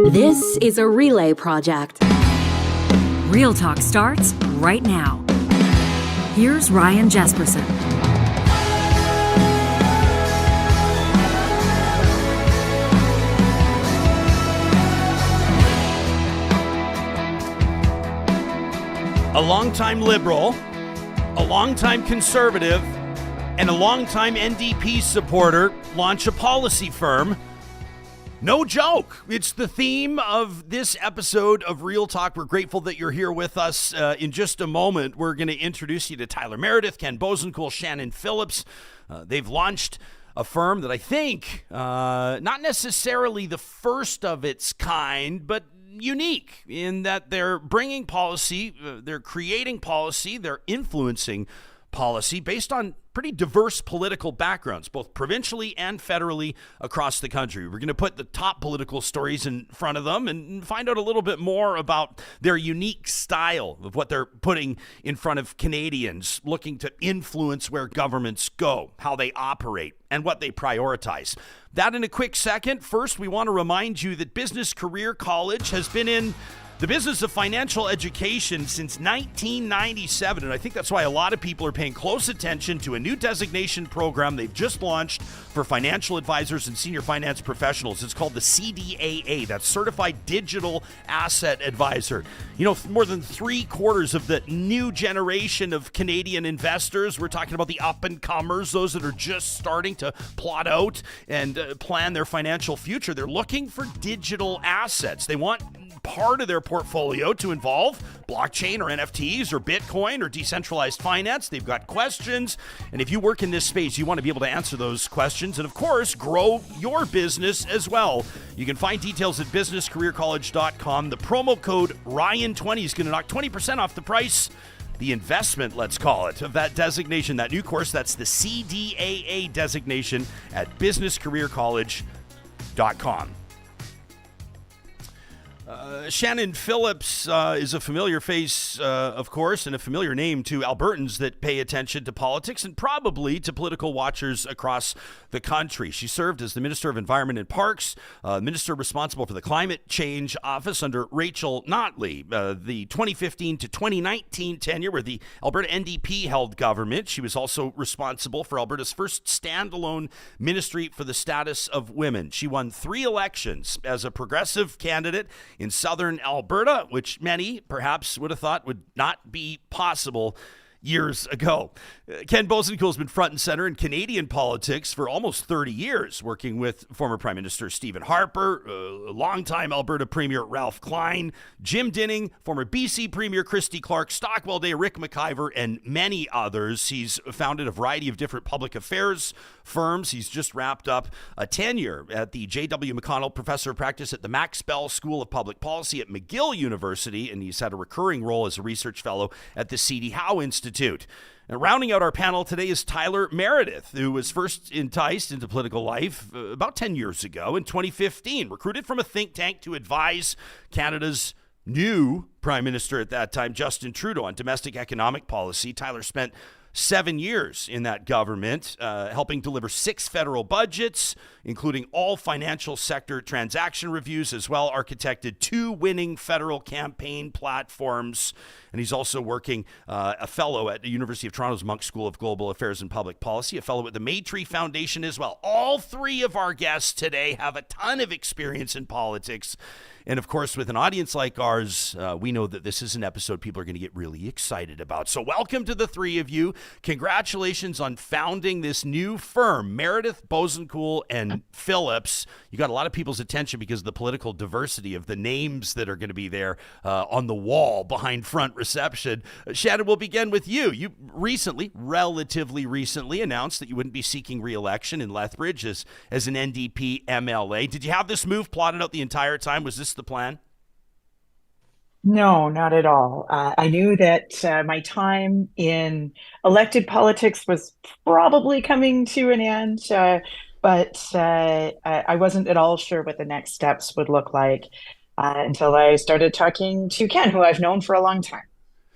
This is a relay project. Real Talk starts right now. Here's Ryan Jesperson. A longtime Liberal, a longtime Conservative, and a longtime NDP supporter launch a policy firm. No joke. It's the theme of this episode of Real Talk. We're grateful that you're here with us. In just a moment, we're going to introduce you to Tyler Meredith, Ken Boosenkool, Shannon Phillips. They've launched a firm that I think, not necessarily the first of its kind, but unique in that they're bringing policy, they're creating policy, they're influencing policy based on pretty diverse political backgrounds, both provincially and federally across the country. We're going to put the top political stories in front of them and find out a little bit more about their unique style of what they're putting in front of Canadians looking to influence where governments go, how they operate, and what they prioritize. That in a quick second. First, we want to remind you that Business Career College has been in the business of financial education since 1997, and I think that's why a lot of people are paying close attention to a new designation program they've just launched for financial advisors and senior finance professionals. It's called the CDAA, that's Certified Digital Asset Advisor. You know, more than 3/4 of the new generation of Canadian investors, we're talking about the up-and-comers, those that are just starting to plot out and plan their financial future. They're looking for digital assets. They want part of their portfolio to involve blockchain or NFTs or Bitcoin or decentralized finance. They've got questions, and if you work in this space, you want to be able to answer those questions and, of course, grow your business as well. You can find details at businesscareercollege.com. The promo code Ryan20 is going to knock 20% off the price, the investment, let's call it, of that designation, that new course. That's the CDAA designation at businesscareercollege.com. Shannon Phillips is a familiar face, of course, and a familiar name to Albertans that pay attention to politics and probably to political watchers across the country. She served as the Minister of Environment and Parks, minister responsible for the Climate Change Office under Rachel Notley. The 2015 to 2019 tenure where the Alberta NDP held government. She was also responsible for Alberta's first standalone ministry for the status of women. She won 3 elections as a progressive candidate in southern Alberta, which many perhaps would have thought would not be possible years ago. Ken Boosenkool has been front and center in Canadian politics for almost 30 years, working with former Prime Minister Stephen Harper, longtime Alberta Premier Ralph Klein, Jim Dinning, former BC Premier Christy Clark, Stockwell Day, Rick McIver, and many others. He's founded a variety of different public affairs firms. He's just wrapped up a tenure at the J.W. McConnell Professor of Practice at the Max Bell School of Public Policy at McGill University, and he's had a recurring role as a research fellow at the C.D. Howe Institute. And rounding out our panel today is Tyler Meredith, who was first enticed into political life about 10 years ago in 2015, recruited from a think tank to advise Canada's new Prime Minister at that time, Justin Trudeau, on domestic economic policy. Tyler spent 7 years in that government, helping deliver 6 federal budgets, including all financial sector transaction reviews, as well architected 2 winning federal campaign platforms. And he's also working a fellow at the University of Toronto's Monk School of Global Affairs and Public Policy, a fellow at the Maytree Foundation as well. All 3 of our guests today have a ton of experience in politics. And of course, with an audience like ours, we know that this is an episode people are going to get really excited about. So welcome to the 3 of you. Congratulations on founding this new firm, Meredith, Boosenkool, and Phillips. You got a lot of people's attention because of the political diversity of the names that are going to be there on the wall behind front reception. Shannon, we'll begin with you. You relatively recently announced that you wouldn't be seeking re-election in Lethbridge as an NDP MLA. Did you have this move plotted out the entire time? Was this the plan? No, not at all. I knew that my time in elected politics was probably coming to an end, but I wasn't at all sure what the next steps would look like until I started talking to Ken, who I've known for a long time.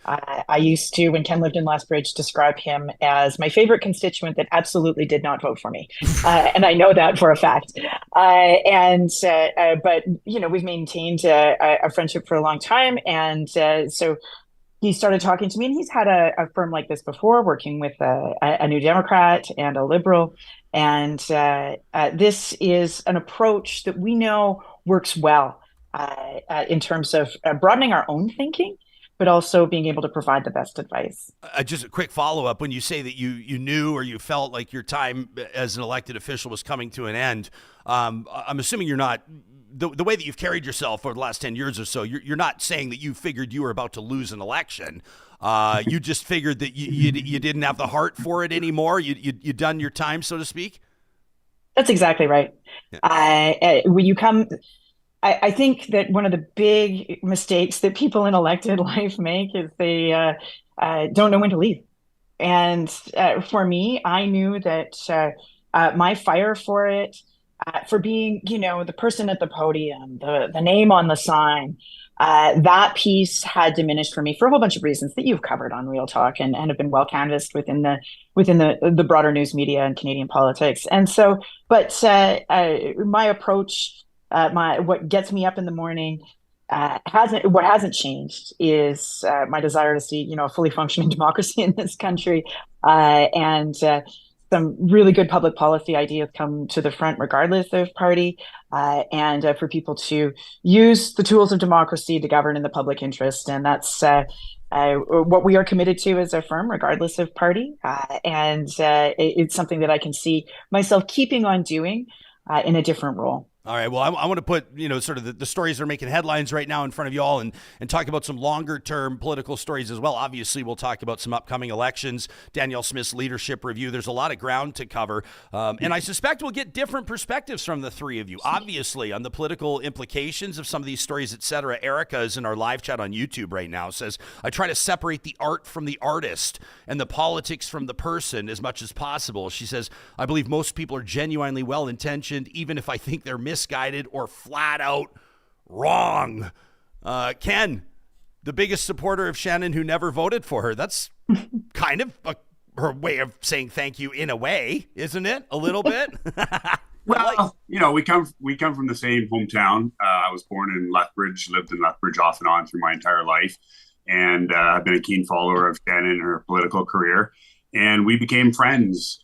I used to, when Ken lived in Lethbridge, describe him as my favorite constituent that absolutely did not vote for me. And I know that for a fact. But, we've maintained a friendship for a long time. And so he started talking to me, and he's had a firm like this before, working with a New Democrat and a Liberal. And this is an approach that we know works well in terms of broadening our own thinking, but also being able to provide the best advice. Just a quick follow-up. When you say that you knew or you felt like your time as an elected official was coming to an end, I'm assuming you're not, the way that you've carried yourself over the last 10 years or so, you're not saying that you figured you were about to lose an election. You just figured that you didn't have the heart for it anymore. You'd done your time, so to speak? That's exactly right. Yeah. When you come... I think that one of the big mistakes that people in elected life make is they don't know when to leave. And for me, I knew that my fire for it, for being, the person at the podium, the name on the sign, that piece had diminished for me for a whole bunch of reasons that you've covered on Real Talk and have been well canvassed within the broader news media and Canadian politics. And so, but my approach. What gets me up in the morning hasn't changed is my desire to see a fully functioning democracy in this country, and some really good public policy ideas come to the front regardless of party, and for people to use the tools of democracy to govern in the public interest, and that's what we are committed to as a firm, regardless of party, and it's something that I can see myself keeping on doing in a different role. All right. Well, I want to put, sort of the stories that are making headlines right now in front of you all and talk about some longer term political stories as well. Obviously, we'll talk about some upcoming elections, Danielle Smith's leadership review. There's a lot of ground to cover. And I suspect we'll get different perspectives from the three of you, obviously, on the political implications of some of these stories, et cetera. Erica is in our live chat on YouTube right now, says, I try to separate the art from the artist and the politics from the person as much as possible. She says, I believe most people are genuinely well-intentioned, even if I think they're misguided or flat out wrong. Ken, the biggest supporter of Shannon who never voted for her. That's kind of her way of saying thank you in a way, isn't it? A little bit. Well, we come from the same hometown. I was born in Lethbridge, lived in Lethbridge off and on through my entire life, and I've been a keen follower of Shannon in her political career. And we became friends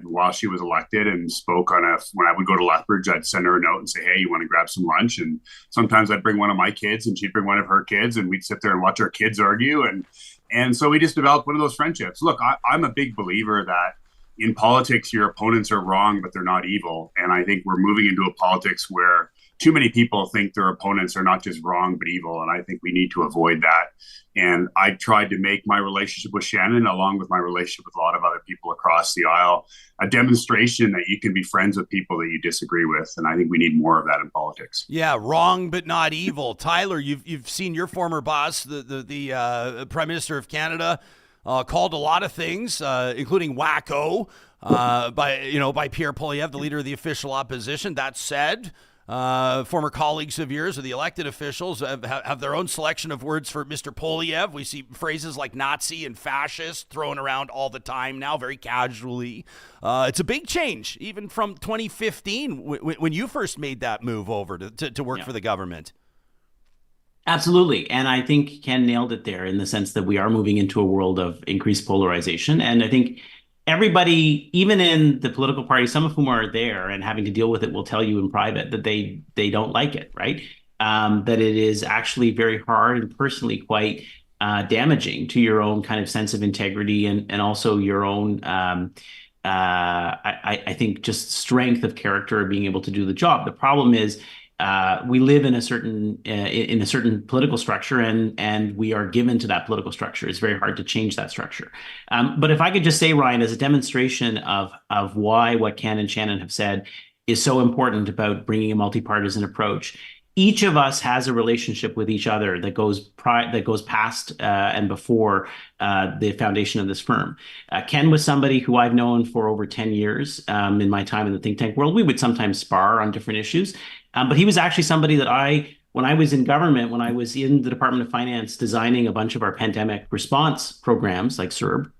while she was elected, and spoke when I would go to Lethbridge, I'd send her a note and say, hey, you want to grab some lunch? And sometimes I'd bring one of my kids and she'd bring one of her kids, and we'd sit there and watch our kids argue. And so we just developed one of those friendships. Look, I'm a big believer that in politics, your opponents are wrong, but they're not evil. And I think we're moving into a politics where too many people think their opponents are not just wrong, but evil. And I think we need to avoid that. And I tried to make my relationship with Shannon, along with my relationship with a lot of other people across the aisle, a demonstration that you can be friends with people that you disagree with. And I think we need more of that in politics. Yeah, wrong but not evil. Tyler, you've seen your former boss, the Prime Minister of Canada, called a lot of things, including wacko, by Pierre Poilievre, the leader of the official opposition. That said, former colleagues of yours or the elected officials have their own selection of words for Mr. Poilievre. We see phrases like Nazi and fascist thrown around all the time now, very casually. It's a big change, even from 2015 when you first made that move over to work for the government. Absolutely. And I think Ken nailed it there in the sense that we are moving into a world of increased polarization. And I think everybody, even in the political party, some of whom are there and having to deal with it, will tell you in private that they don't like it, right? That it is actually very hard and personally quite damaging to your own kind of sense of integrity and also your own, I think, just strength of character of being able to do the job. The problem is, we live in a certain political structure, and we are given to that political structure. It's very hard to change that structure. But if I could just say, Ryan, as a demonstration of why what Ken and Shannon have said is so important about bringing a multi-partisan approach, each of us has a relationship with each other that goes past and before the foundation of this firm. Ken was somebody who I've known for over 10 years in my time in the think tank world. We would sometimes spar on different issues. But he was actually somebody that I when I was in government, when I was in the Department of Finance designing a bunch of our pandemic response programs like CERB,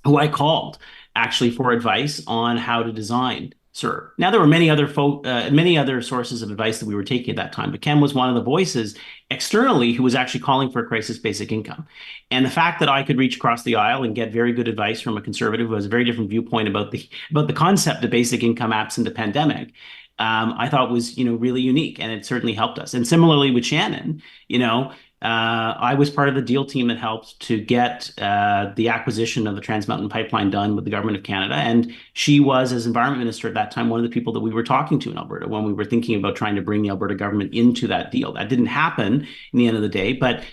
who I called actually for advice on how to design CERB. Now, there were many other sources of advice that we were taking at that time, but Ken was one of the voices externally who was actually calling for a crisis basic income. And the fact that I could reach across the aisle and get very good advice from a conservative who has a very different viewpoint about the concept of basic income absent the pandemic, I thought was, really unique, and it certainly helped us. And similarly with Shannon, I was part of the deal team that helped to get the acquisition of the Trans Mountain Pipeline done with the Government of Canada. And she was, as Environment Minister at that time, one of the people that we were talking to in Alberta when we were thinking about trying to bring the Alberta government into that deal. That didn't happen in the end of the day, but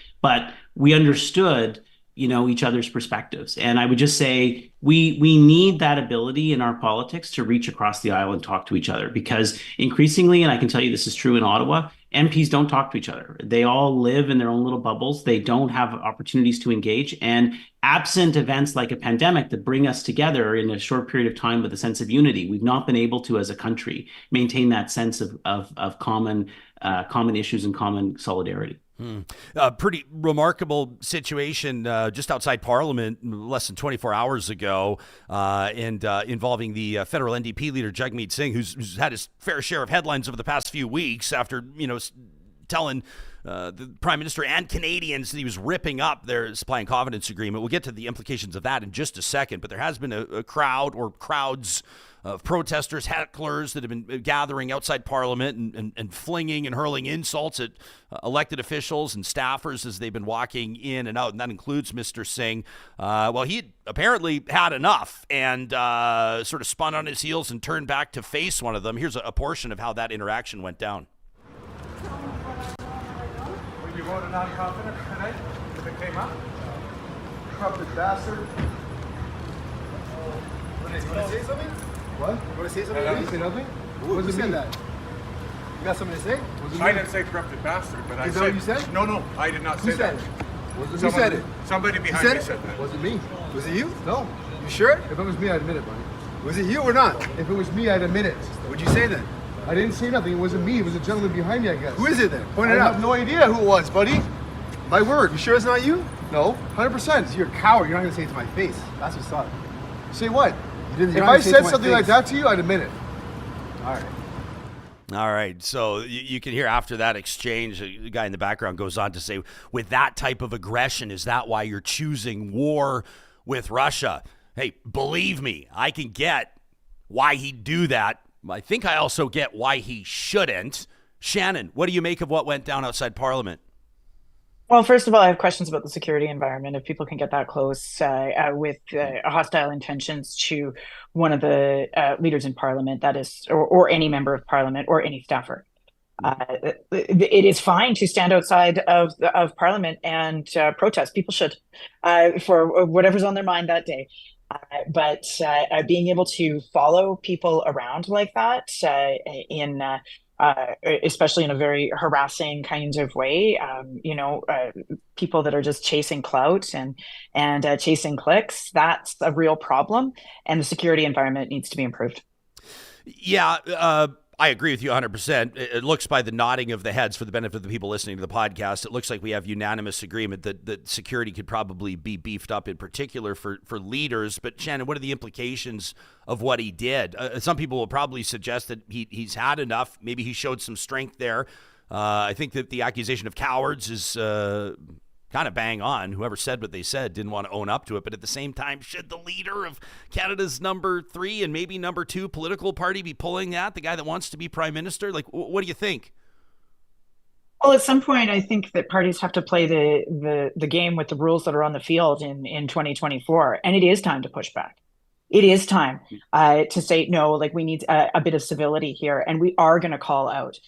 we understood each other's perspectives. And I would just say we need that ability in our politics to reach across the aisle and talk to each other, because increasingly, and I can tell you this is true in Ottawa, MPs don't talk to each other. They all live in their own little bubbles. They don't have opportunities to engage. And absent events like a pandemic that bring us together in a short period of time with a sense of unity, we've not been able to, as a country, maintain that sense of common issues and common solidarity. Pretty remarkable situation just outside Parliament less than 24 hours ago, and involving the federal NDP leader Jagmeet Singh, who's had his fair share of headlines over the past few weeks after telling the Prime Minister and Canadians that he was ripping up their supply and confidence agreement. We'll get to the implications of that in just a second, but there has been a crowd or crowds of protesters, hecklers that have been gathering outside Parliament and flinging and hurling insults at elected officials and staffers as they've been walking in and out, and that includes Mr. Singh. Well, he apparently had enough and sort of spun on his heels and turned back to face one of them. Here's a portion of how that interaction went down. Will you vote a non-confidence tonight if it came up? Corrupted bastard. Want to say something? What? You want to say something? Did you say nothing? Who said that? You got something to say? I didn't say corrupted bastard, but I said... Is that what you said? No, I did not say that. Who said it? Somebody behind me said that. Was it me? Was it you? No. You sure? If it was me, I'd admit it, buddy. Was it you or not? If it was me, I'd admit it. What'd you say then? I didn't say nothing. It wasn't me. It was a gentleman behind me, I guess. Who is it then? Point it out. out. I have no idea who it was, buddy. My word. You sure it's not you? No, 100%. You're a coward. You're not going to say it to my face. That's what's up. Say what? If I said something like that to you, I'd admit it. All right. So you can hear after that exchange, the guy in the background goes on to say, with that type of aggression, is that why you're choosing war with Russia? Hey, believe me, I can get why he'd do that. I think I also get why he shouldn't. Shannon, what do you make of what went down outside Parliament? Well, first of all, I have questions about the security environment. If people can get that close with hostile intentions to one of the leaders in Parliament, that is, or any member of Parliament or any staffer. It is fine to stand outside of Parliament and protest. People should, for whatever's on their mind that day. But being able to follow people around like that especially in a very harassing kind of way, people that are just chasing clout and chasing clicks, that's a real problem. And the security environment needs to be improved. Yeah, I agree with you 100%. It looks by the nodding of the heads for the benefit of the people listening to the podcast, it looks like we have unanimous agreement that security could probably be beefed up, in particular for leaders. But Shannon, what are the implications of what he did? Some people will probably suggest that he's had enough. Maybe he showed some strength there. I think that the accusation of cowards is kind of bang on. Whoever said what they said didn't want to own up to it. But at the same time, should the leader of Canada's number 3 and maybe number 2 political party be pulling that? The guy that wants to be prime minister? Like, what do you think? Well, at some point, I think that parties have to play the game with the rules that are on the field in 2024. And it is time to push back. It is time to say, no, like we need a bit of civility here. And we are going to call out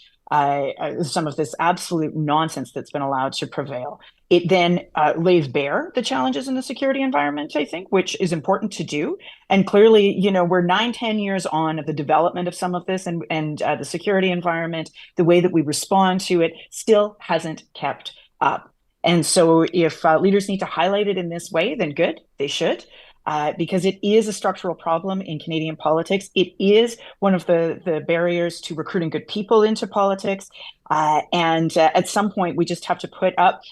some of this absolute nonsense that's been allowed to prevail. It then lays bare the challenges in the security environment, I think, which is important to do. And clearly, we're 9-10 years on of the development of some of this, and the security environment, the way that we respond to it still hasn't kept up. And so if leaders need to highlight it in this way, then good, they should. because it is a structural problem in Canadian politics. It is one of the barriers to recruiting good people into politics. And at some point, we just have to put up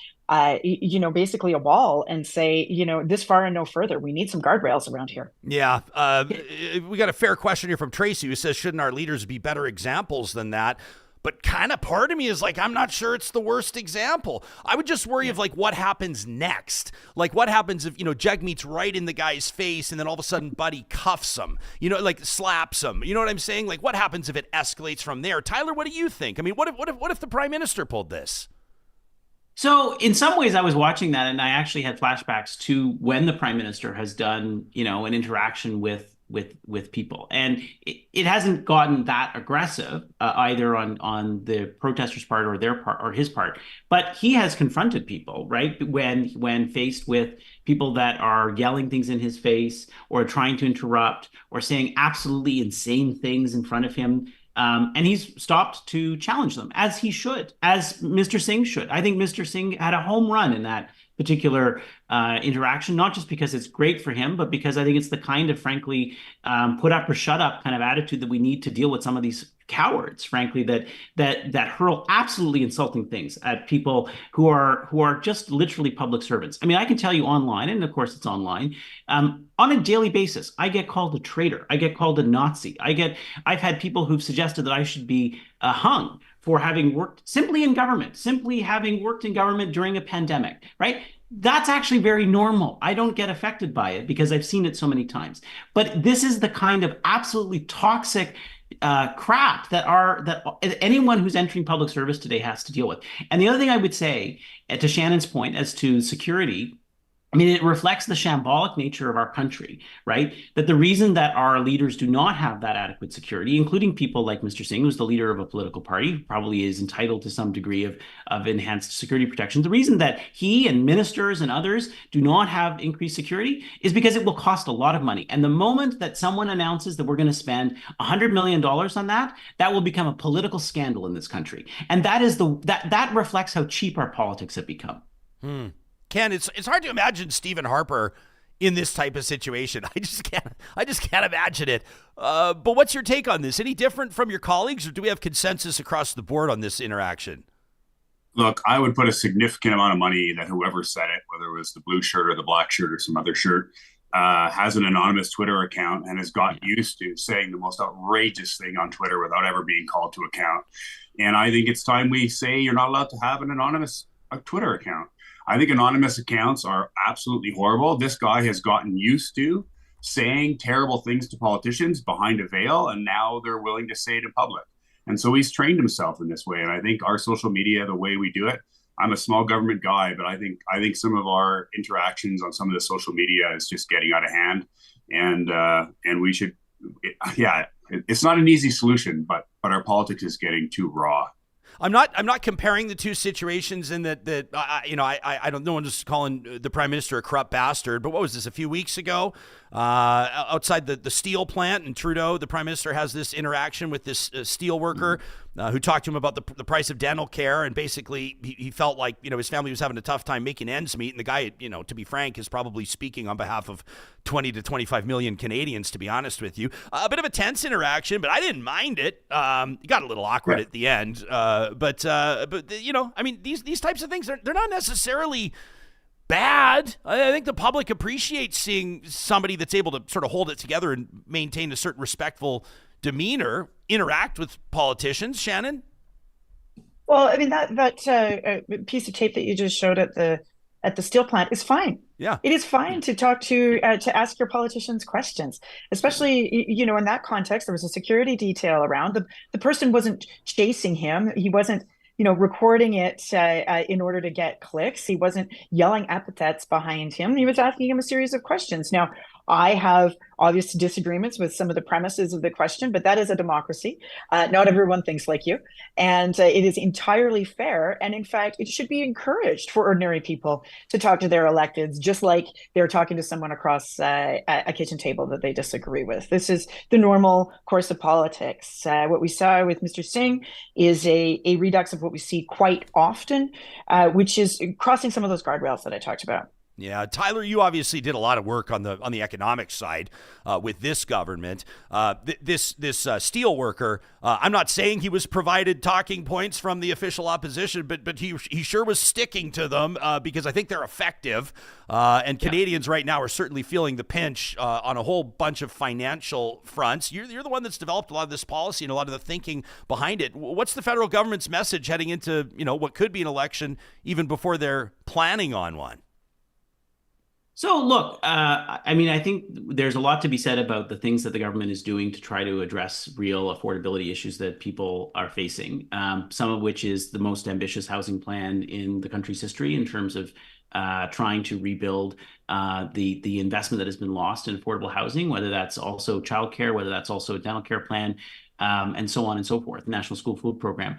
basically a wall and say, this far and no further. We need some guardrails around here. Yeah. We got a fair question here from Tracy, who says, shouldn't our leaders be better examples than that? But kind of part of me is like, I'm not sure it's the worst example. I would just worry of like what happens next. Like what happens if, Jagmeet's right in the guy's face and then all of a sudden Buddy cuffs him, like slaps him. You know what I'm saying? Like what happens if it escalates from there? Tyler, what do you think? I mean, what if the prime minister pulled this? So in some ways I was watching that and I actually had flashbacks to when the prime minister has done, an interaction with people. And it hasn't gotten that aggressive either on the protesters' part or their part or his part, but he has confronted people, right? When faced with people that are yelling things in his face or trying to interrupt or saying absolutely insane things in front of him. And he's stopped to challenge them, as he should, as Mr. Singh should. I think Mr. Singh had a home run in that particular interaction, not just because it's great for him, but because I think it's the kind of, frankly, put up or shut up kind of attitude that we need to deal with some of these cowards, frankly, that hurl absolutely insulting things at people who are just literally public servants. I mean, I can tell you online, and of course it's online, on a daily basis, I get called a traitor. I get called a Nazi. I've had people who've suggested that I should be hung for having worked simply having worked in government during a pandemic, right? That's actually very normal. I don't get affected by it because I've seen it so many times. But this is the kind of absolutely toxic crap that anyone who's entering public service today has to deal with. And the other thing I would say, to Shannon's point as to security, I mean, it reflects the shambolic nature of our country, right? That the reason that our leaders do not have that adequate security, including people like Mr. Singh, who's the leader of a political party, who probably is entitled to some degree of enhanced security protection. The reason that he and ministers and others do not have increased security is because it will cost a lot of money. And the moment that someone announces that we're going to spend $100 million on that, that will become a political scandal in this country. And that reflects how cheap our politics have become. Ken, it's hard to imagine Stephen Harper in this type of situation. I just can't imagine it. But what's your take on this? Any different from your colleagues, or do we have consensus across the board on this interaction? Look, I would put a significant amount of money that whoever said it, whether it was the blue shirt or the black shirt or some other shirt, has an anonymous Twitter account and has gotten used to saying the most outrageous thing on Twitter without ever being called to account. And I think it's time we say you're not allowed to have an anonymous Twitter account. I think anonymous accounts are absolutely horrible. This guy has gotten used to saying terrible things to politicians behind a veil, and now they're willing to say it in public. And so he's trained himself in this way. And I think our social media, the way we do it, I'm a small government guy, but I think some of our interactions on some of the social media is just getting out of hand. And we should, it's not an easy solution, but our politics is getting too raw. I'm not comparing the two situations in that I don't know, I'm just calling the prime minister a corrupt bastard, but what was this, a few weeks ago outside the steel plant, and Trudeau, the prime minister, has this interaction with this steel worker who talked to him about the price of dental care, and basically he felt like his family was having a tough time making ends meet, and the guy, to be frank, is probably speaking on behalf of 20 to 25 million Canadians, to be honest with you. A bit of a tense interaction, but I didn't mind it. It got a little awkward at the end, but I mean, these types of things, they're not necessarily bad. I think the public appreciates seeing somebody that's able to sort of hold it together and maintain a certain respectful demeanor interact with politicians. Shannon? Well, I mean, that piece of tape that you just showed at the steel plant is fine. Yeah, it is fine to talk to ask your politicians questions, especially, in that context. There was a security detail around. The person wasn't chasing him. He wasn't, recording it in order to get clicks. He wasn't yelling epithets behind him. He was asking him a series of questions. Now, I have obvious disagreements with some of the premises of the question, but that is a democracy. Not everyone thinks like you. And it is entirely fair. And in fact, it should be encouraged for ordinary people to talk to their electeds, just like they're talking to someone across a kitchen table that they disagree with. This is the normal course of politics. What we saw with Mr. Singh is a redux of what we see quite often, which is crossing some of those guardrails that I talked about. Yeah, Tyler, you obviously did a lot of work on the economic side with this government. This steel worker, I'm not saying he was provided talking points from the official opposition, but he sure was sticking to them because I think they're effective. And Canadians right now are certainly feeling the pinch on a whole bunch of financial fronts. You're the one that's developed a lot of this policy and a lot of the thinking behind it. What's the federal government's message heading into what could be an election even before they're planning on one? So look, I think there's a lot to be said about the things that the government is doing to try to address real affordability issues that people are facing, some of which is the most ambitious housing plan in the country's history in terms of trying to rebuild the investment that has been lost in affordable housing, whether that's also childcare, whether that's also a dental care plan, and so on and so forth, the National School Food Program.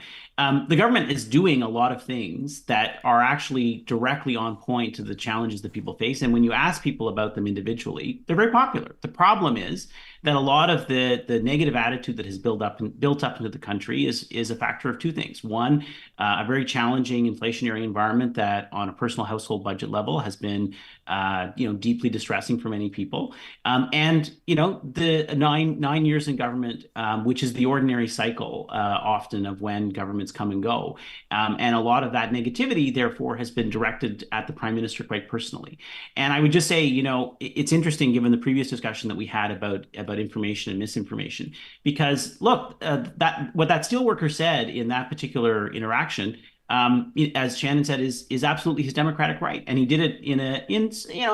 The government is doing a lot of things that are actually directly on point to the challenges that people face. And when you ask people about them individually, they're very popular. The problem is that a lot of the negative attitude that has built up into the country is a factor of two things. One, a very challenging inflationary environment that on a personal household budget level has been deeply distressing for many people. And the nine years in government, which is the ordinary cycle often of when governments come and go. And a lot of that negativity, therefore, has been directed at the Prime Minister quite personally. And I would just say, it's interesting given the previous discussion that we had about information and misinformation, because look, what that steelworker said in that particular interaction, as Shannon said, is absolutely his democratic right, and he did it in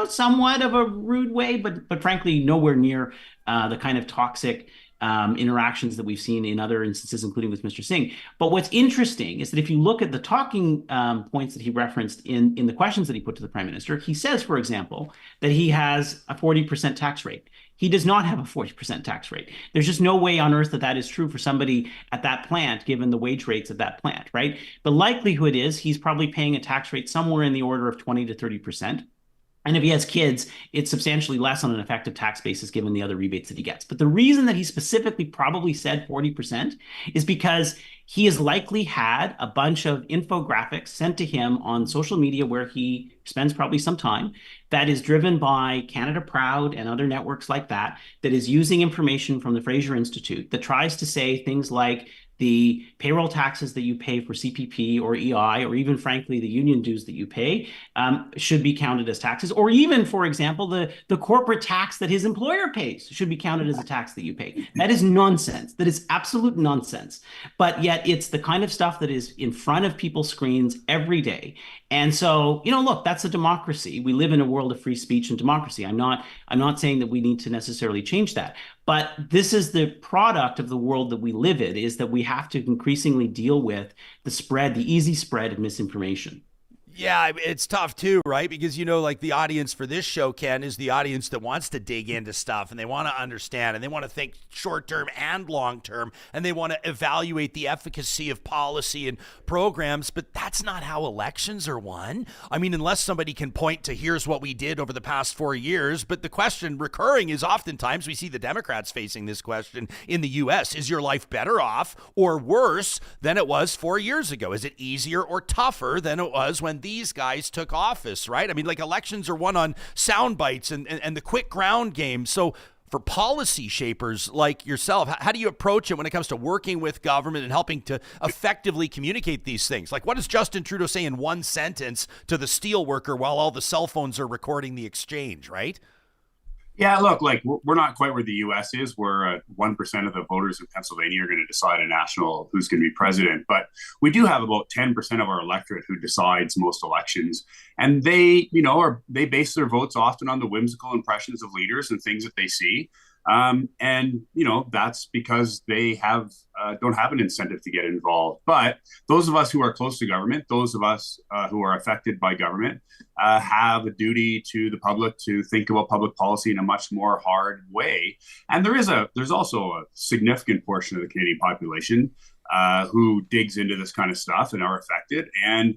somewhat of a rude way, but frankly nowhere near the kind of toxic interactions that we've seen in other instances, including with Mr. Singh. But what's interesting is that if you look at the talking points that he referenced in the questions that he put to the Prime Minister, he says, for example, that he has a 40% tax rate. He does not have a 40% tax rate. There's just no way on earth that is true for somebody at that plant, given the wage rates of that plant, right? The likelihood is he's probably paying a tax rate somewhere in the order of 20 to 30%. And if he has kids, it's substantially less on an effective tax basis given the other rebates that he gets. But the reason that he specifically probably said 40% is because he has likely had a bunch of infographics sent to him on social media where he spends probably some time that is driven by Canada Proud and other networks like that is using information from the Fraser Institute that tries to say things like the payroll taxes that you pay for CPP or EI, or even frankly, the union dues that you pay should be counted as taxes, or even, for example, the corporate tax that his employer pays should be counted as a tax that you pay. That is nonsense. That is absolute nonsense. But yet it's the kind of stuff that is in front of people's screens every day. And so, look, that's a democracy. We live in a world of free speech and democracy. I'm not saying that we need to necessarily change that. But this is the product of the world that we live in, is that we have to increasingly deal with the easy spread of misinformation. Yeah, it's tough too, right? Because, like the audience for this show, Ken, is the audience that wants to dig into stuff and they want to understand and they want to think short term and long term and they want to evaluate the efficacy of policy and programs. But that's not how elections are won. I mean, unless somebody can point to here's what we did over the past 4 years. But the question recurring is oftentimes we see the Democrats facing this question in the U.S. Is your life better off or worse than it was 4 years ago? Is it easier or tougher than it was when these guys took office, right? I mean, like elections are won on sound bites and the quick ground game. So for policy shapers like yourself, how do you approach it when it comes to working with government and helping to effectively communicate these things? Like, what does Justin Trudeau say in one sentence to the steel worker while all the cell phones are recording the exchange, right? Yeah, look, like we're not quite where the U.S. is, where 1% of the voters in Pennsylvania are going to decide a national who's going to be president. But we do have about 10% of our electorate who decides most elections, and they base their votes often on the whimsical impressions of leaders and things that they see. That's because they don't have an incentive to get involved. But those of us who are close to government, those of us who are affected by government, have a duty to the public to think about public policy in a much more hard way. And there's also a significant portion of the Canadian population who digs into this kind of stuff and are affected. And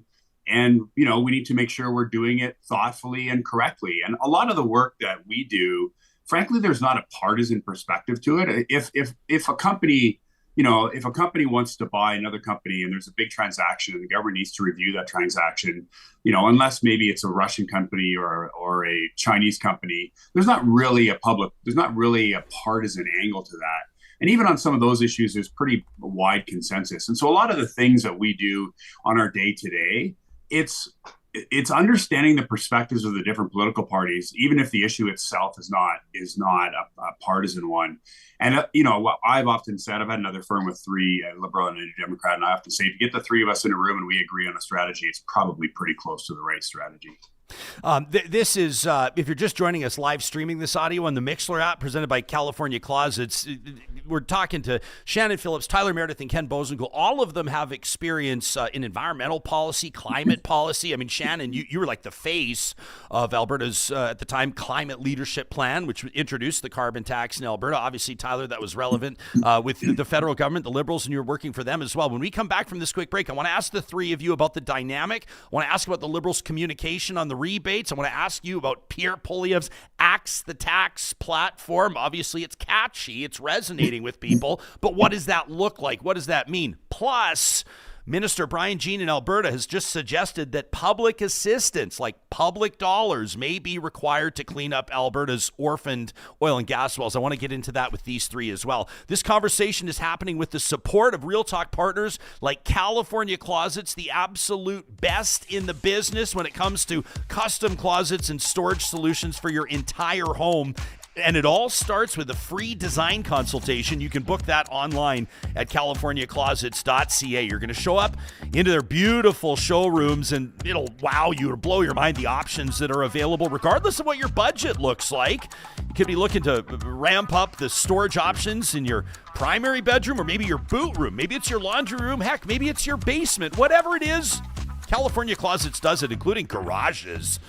we need to make sure we're doing it thoughtfully and correctly. And a lot of the work that we do, frankly, there's not a partisan perspective to it. If a company if a company wants to buy another company and there's a big transaction and the government needs to review that transaction, unless maybe it's a Russian company or a Chinese company, there's not really a partisan angle to that. And even on some of those issues, there's pretty wide consensus. And so a lot of the things that we do on our day to day, it's understanding the perspectives of the different political parties, even if the issue itself is not a partisan one. And what I've often said, I've had another firm with three, a Liberal and a Democrat, and I often say, if you get the three of us in a room and we agree on a strategy, it's probably pretty close to the right strategy. This is, if you're just joining us, live streaming this audio on the Mixler app presented by California Closets. We're talking to Shannon Phillips, Tyler Meredith, and Ken Boosenkool. All of them have experience in environmental policy, climate policy. I mean, Shannon, you were like the face of Alberta's, at the time, climate leadership plan, which introduced the carbon tax in Alberta. Obviously, Tyler, that was relevant with the federal government, the Liberals, and you're working for them as well. When we come back from this quick break, I want to ask the three of you about the dynamic. I want to ask about the Liberals' communication on the rebates. I want to ask you about Pierre Poilievre's Axe the Tax platform. Obviously, it's catchy. It's resonating with people. But what does that look like? What does that mean? Plus, Minister Brian Jean in Alberta has just suggested that public assistance, like public dollars, may be required to clean up Alberta's orphaned oil and gas wells. I want to get into that with these three as well. This conversation is happening with the support of Real Talk partners like California Closets, the absolute best in the business when it comes to custom closets and storage solutions for your entire home. And it all starts with a free design consultation. You can book that online at californiaclosets.ca. You're going to show up into their beautiful showrooms, and it'll wow you or blow your mind, the options that are available, regardless of what your budget looks like. You could be looking to ramp up the storage options in your primary bedroom, or maybe your boot room. Maybe it's your laundry room. Heck, maybe it's your basement. Whatever it is, California Closets does it, including garages.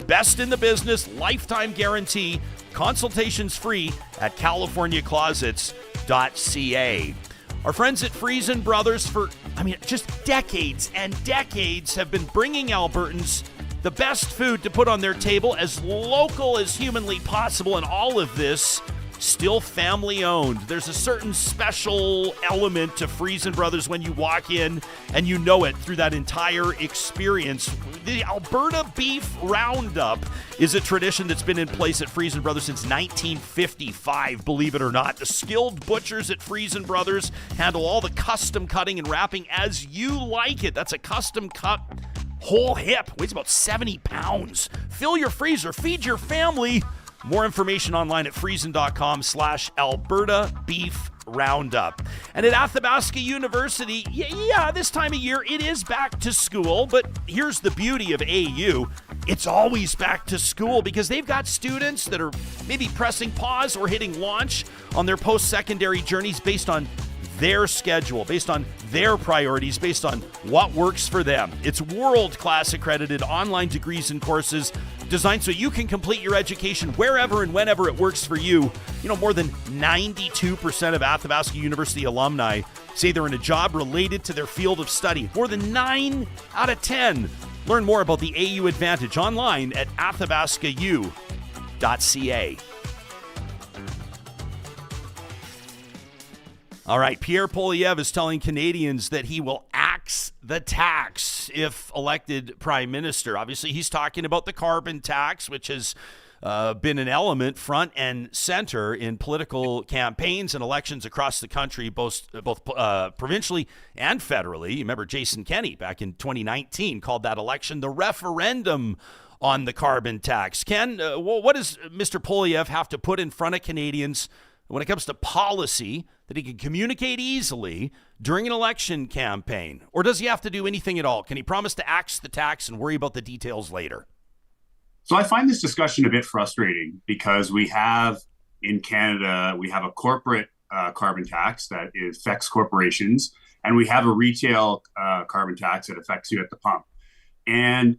Best in the business, lifetime guarantee. Consultations free at californiaclosets.ca. Our friends at Friesen Brothers for, just decades and decades have been bringing Albertans the best food to put on their table, as local as humanly possible, and all of this still family owned. There's a certain special element to Friesen Brothers when you walk in, and you know it through that entire experience. The Alberta Beef Roundup is a tradition that's been in place at Friesen Brothers since 1955, believe it or not. The skilled butchers at Friesen Brothers handle all the custom cutting and wrapping as you like it. That's a custom cut whole hip, weighs about 70 pounds. Fill your freezer, feed your family. More information online at friesen.com/Alberta Beef Roundup. And at Athabasca University, this time of year, it is back to school, but here's the beauty of AU. It's always back to school because they've got students that are maybe pressing pause or hitting launch on their post-secondary journeys based on their schedule, based on their priorities, based on what works for them. It's world-class accredited online degrees and courses designed so you can complete your education wherever and whenever it works for you. More than 92% of Athabasca University alumni say they're in a job related to their field of study. More than 9 out of 10. Learn more about the AU Advantage online at athabascau.ca. All right, Pierre Poilievre is telling Canadians that he will axe the tax if elected prime minister. Obviously, he's talking about the carbon tax, which has been an element front and center in political campaigns and elections across the country, both provincially and federally. You remember Jason Kenney back in 2019 called that election the referendum on the carbon tax. Ken, what does Mr. Poilievre have to put in front of Canadians when it comes to policy that he can communicate easily during an election campaign? Or does he have to do anything at all? Can he promise to axe the tax and worry about the details later? So I find this discussion a bit frustrating because we have in Canada, we have a corporate carbon tax that affects corporations, and we have a retail carbon tax that affects you at the pump. And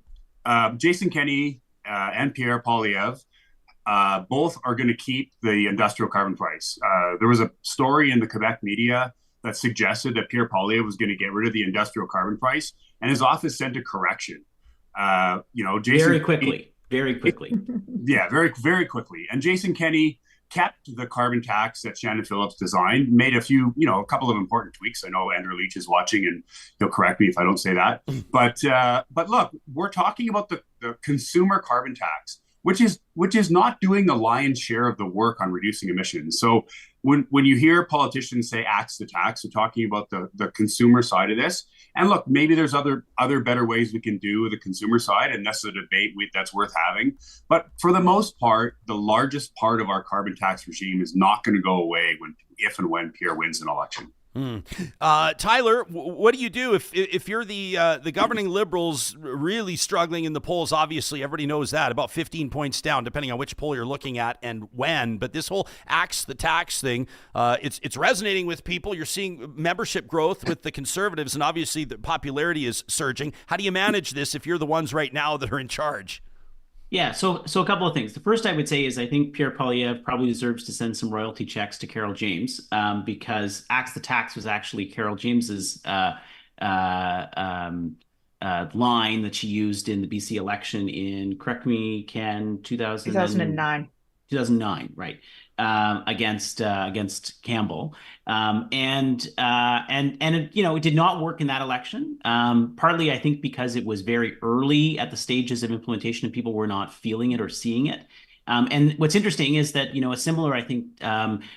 Jason Kenney and Pierre Poilievre both are going to keep the industrial carbon price. There was a story in the Quebec media that suggested that Pierre Poilievre was going to get rid of the industrial carbon price, and his office sent a correction. Jason very quickly. Yeah, very, very quickly. And Jason Kenney kept the carbon tax that Shannon Phillips designed, made a couple of important tweaks. I know Andrew Leach is watching and he'll correct me if I don't say that. But look, we're talking about the consumer carbon tax, which is not doing the lion's share of the work on reducing emissions. So when you hear politicians say axe the tax, we're talking about the consumer side of this. And look, maybe there's other better ways we can do the consumer side, and that's a debate that's worth having. But for the most part, the largest part of our carbon tax regime is not going to go away if and when Pierre wins an election. Tyler, what do you do if you're the governing Liberals really struggling in the polls? Obviously, everybody knows that, about 15 points down, depending on which poll you're looking at and when. But this whole axe the tax thing, it's resonating with people. You're seeing membership growth with the Conservatives, and obviously the popularity is surging. How do you manage this if you're the ones right now that are in charge? Yeah, so a couple of things. The first I would say is I think Pierre Poilievre probably deserves to send some royalty checks to Carol James, because Axe the Tax was actually Carol James's line that she used in the BC election in, correct me, Ken, 2009. 2009, right? Against Campbell, and it did not work in that election. Partly, I think, because it was very early at the stages of implementation, and people were not feeling it or seeing it. And what's interesting is that a similar, I think,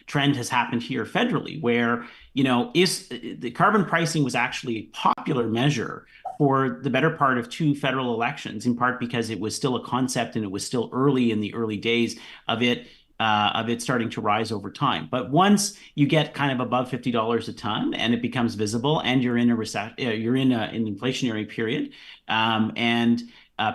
trend has happened here federally, where is the carbon pricing was actually a popular measure for the better part of two federal elections, in part because it was still a concept and it was still early in the early days of it starting to rise over time. But once you get kind of above $50 a ton and it becomes visible, and you're in an inflationary period, and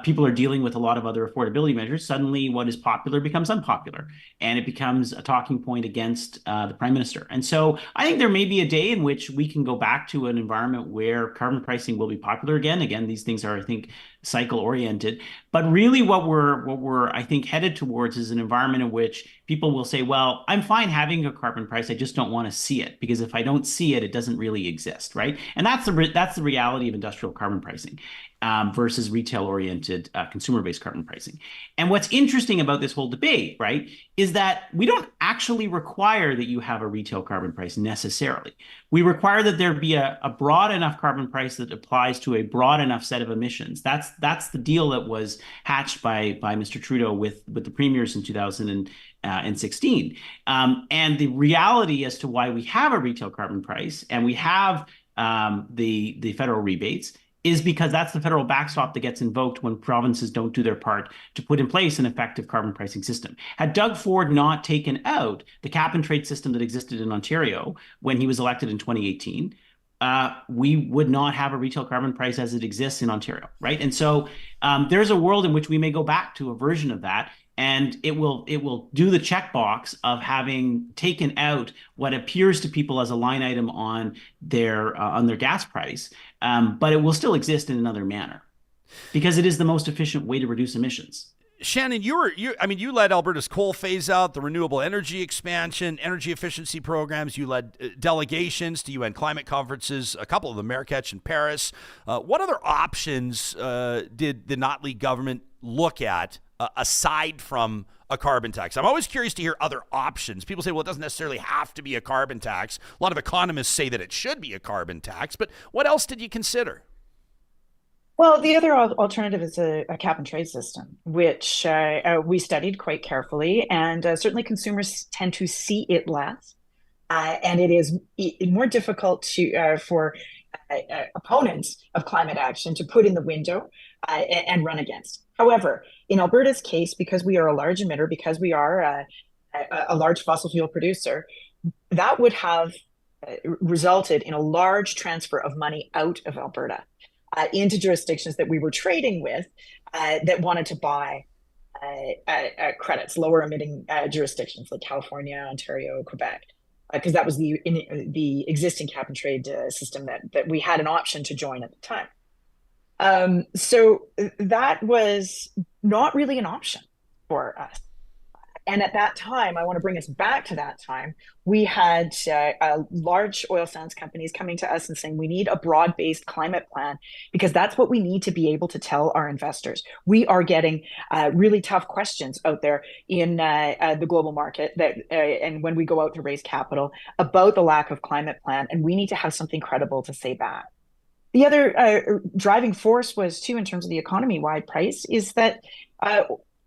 people are dealing with a lot of other affordability measures, suddenly what is popular becomes unpopular, and it becomes a talking point against the Prime Minister. And so I think there may be a day in which we can go back to an environment where carbon pricing will be popular again. Again, these things are, I think, cycle oriented. But really what we're I think headed towards is an environment in which people will say, well, I'm fine having a carbon price, I just don't want to see it, because if I don't see it, it doesn't really exist, right? And that's the reality of industrial carbon pricing. Versus retail-oriented consumer-based carbon pricing. And what's interesting about this whole debate, right, is that we don't actually require that you have a retail carbon price necessarily. We require that there be a broad enough carbon price that applies to a broad enough set of emissions. That's the deal that was hatched by Mr. Trudeau with the premiers in 2016. And the reality as to why we have a retail carbon price and we have the federal rebates is because that's the federal backstop that gets invoked when provinces don't do their part to put in place an effective carbon pricing system. Had Doug Ford not taken out the cap and trade system that existed in Ontario when he was elected in 2018, we would not have a retail carbon price as it exists in Ontario, right? And so there's a world in which we may go back to a version of that, and it will do the checkbox of having taken out what appears to people as a line item on their gas price, but it will still exist in another manner because it is the most efficient way to reduce emissions. Shannon, you led Alberta's coal phase out, the renewable energy expansion, energy efficiency programs. You led delegations to UN climate conferences, a couple of them, Marrakech and Paris. What other options did the Notley government look at aside from a carbon tax? I'm always curious to hear other options. People say, well, it doesn't necessarily have to be a carbon tax. A lot of economists say that it should be a carbon tax, but what else did you consider? Well, the other alternative is a cap and trade system, which we studied quite carefully, and certainly consumers tend to see it less, and it is more difficult for opponents of climate action to put in the window and run against. However, in Alberta's case, because we are a large emitter, because we are a large fossil fuel producer, that would have resulted in a large transfer of money out of Alberta into jurisdictions that we were trading with that wanted to buy credits, lower emitting jurisdictions like California, Ontario, Quebec, because that was the existing cap and trade system that we had an option to join at the time. So that was not really an option for us. And at that time, I want to bring us back to that time, we had large oil sands companies coming to us and saying, we need a broad-based climate plan because that's what we need to be able to tell our investors. We are getting really tough questions out there in the global market and when we go out to raise capital about the lack of climate plan, and we need to have something credible to say back. The other driving force was, too, in terms of the economy-wide price, is that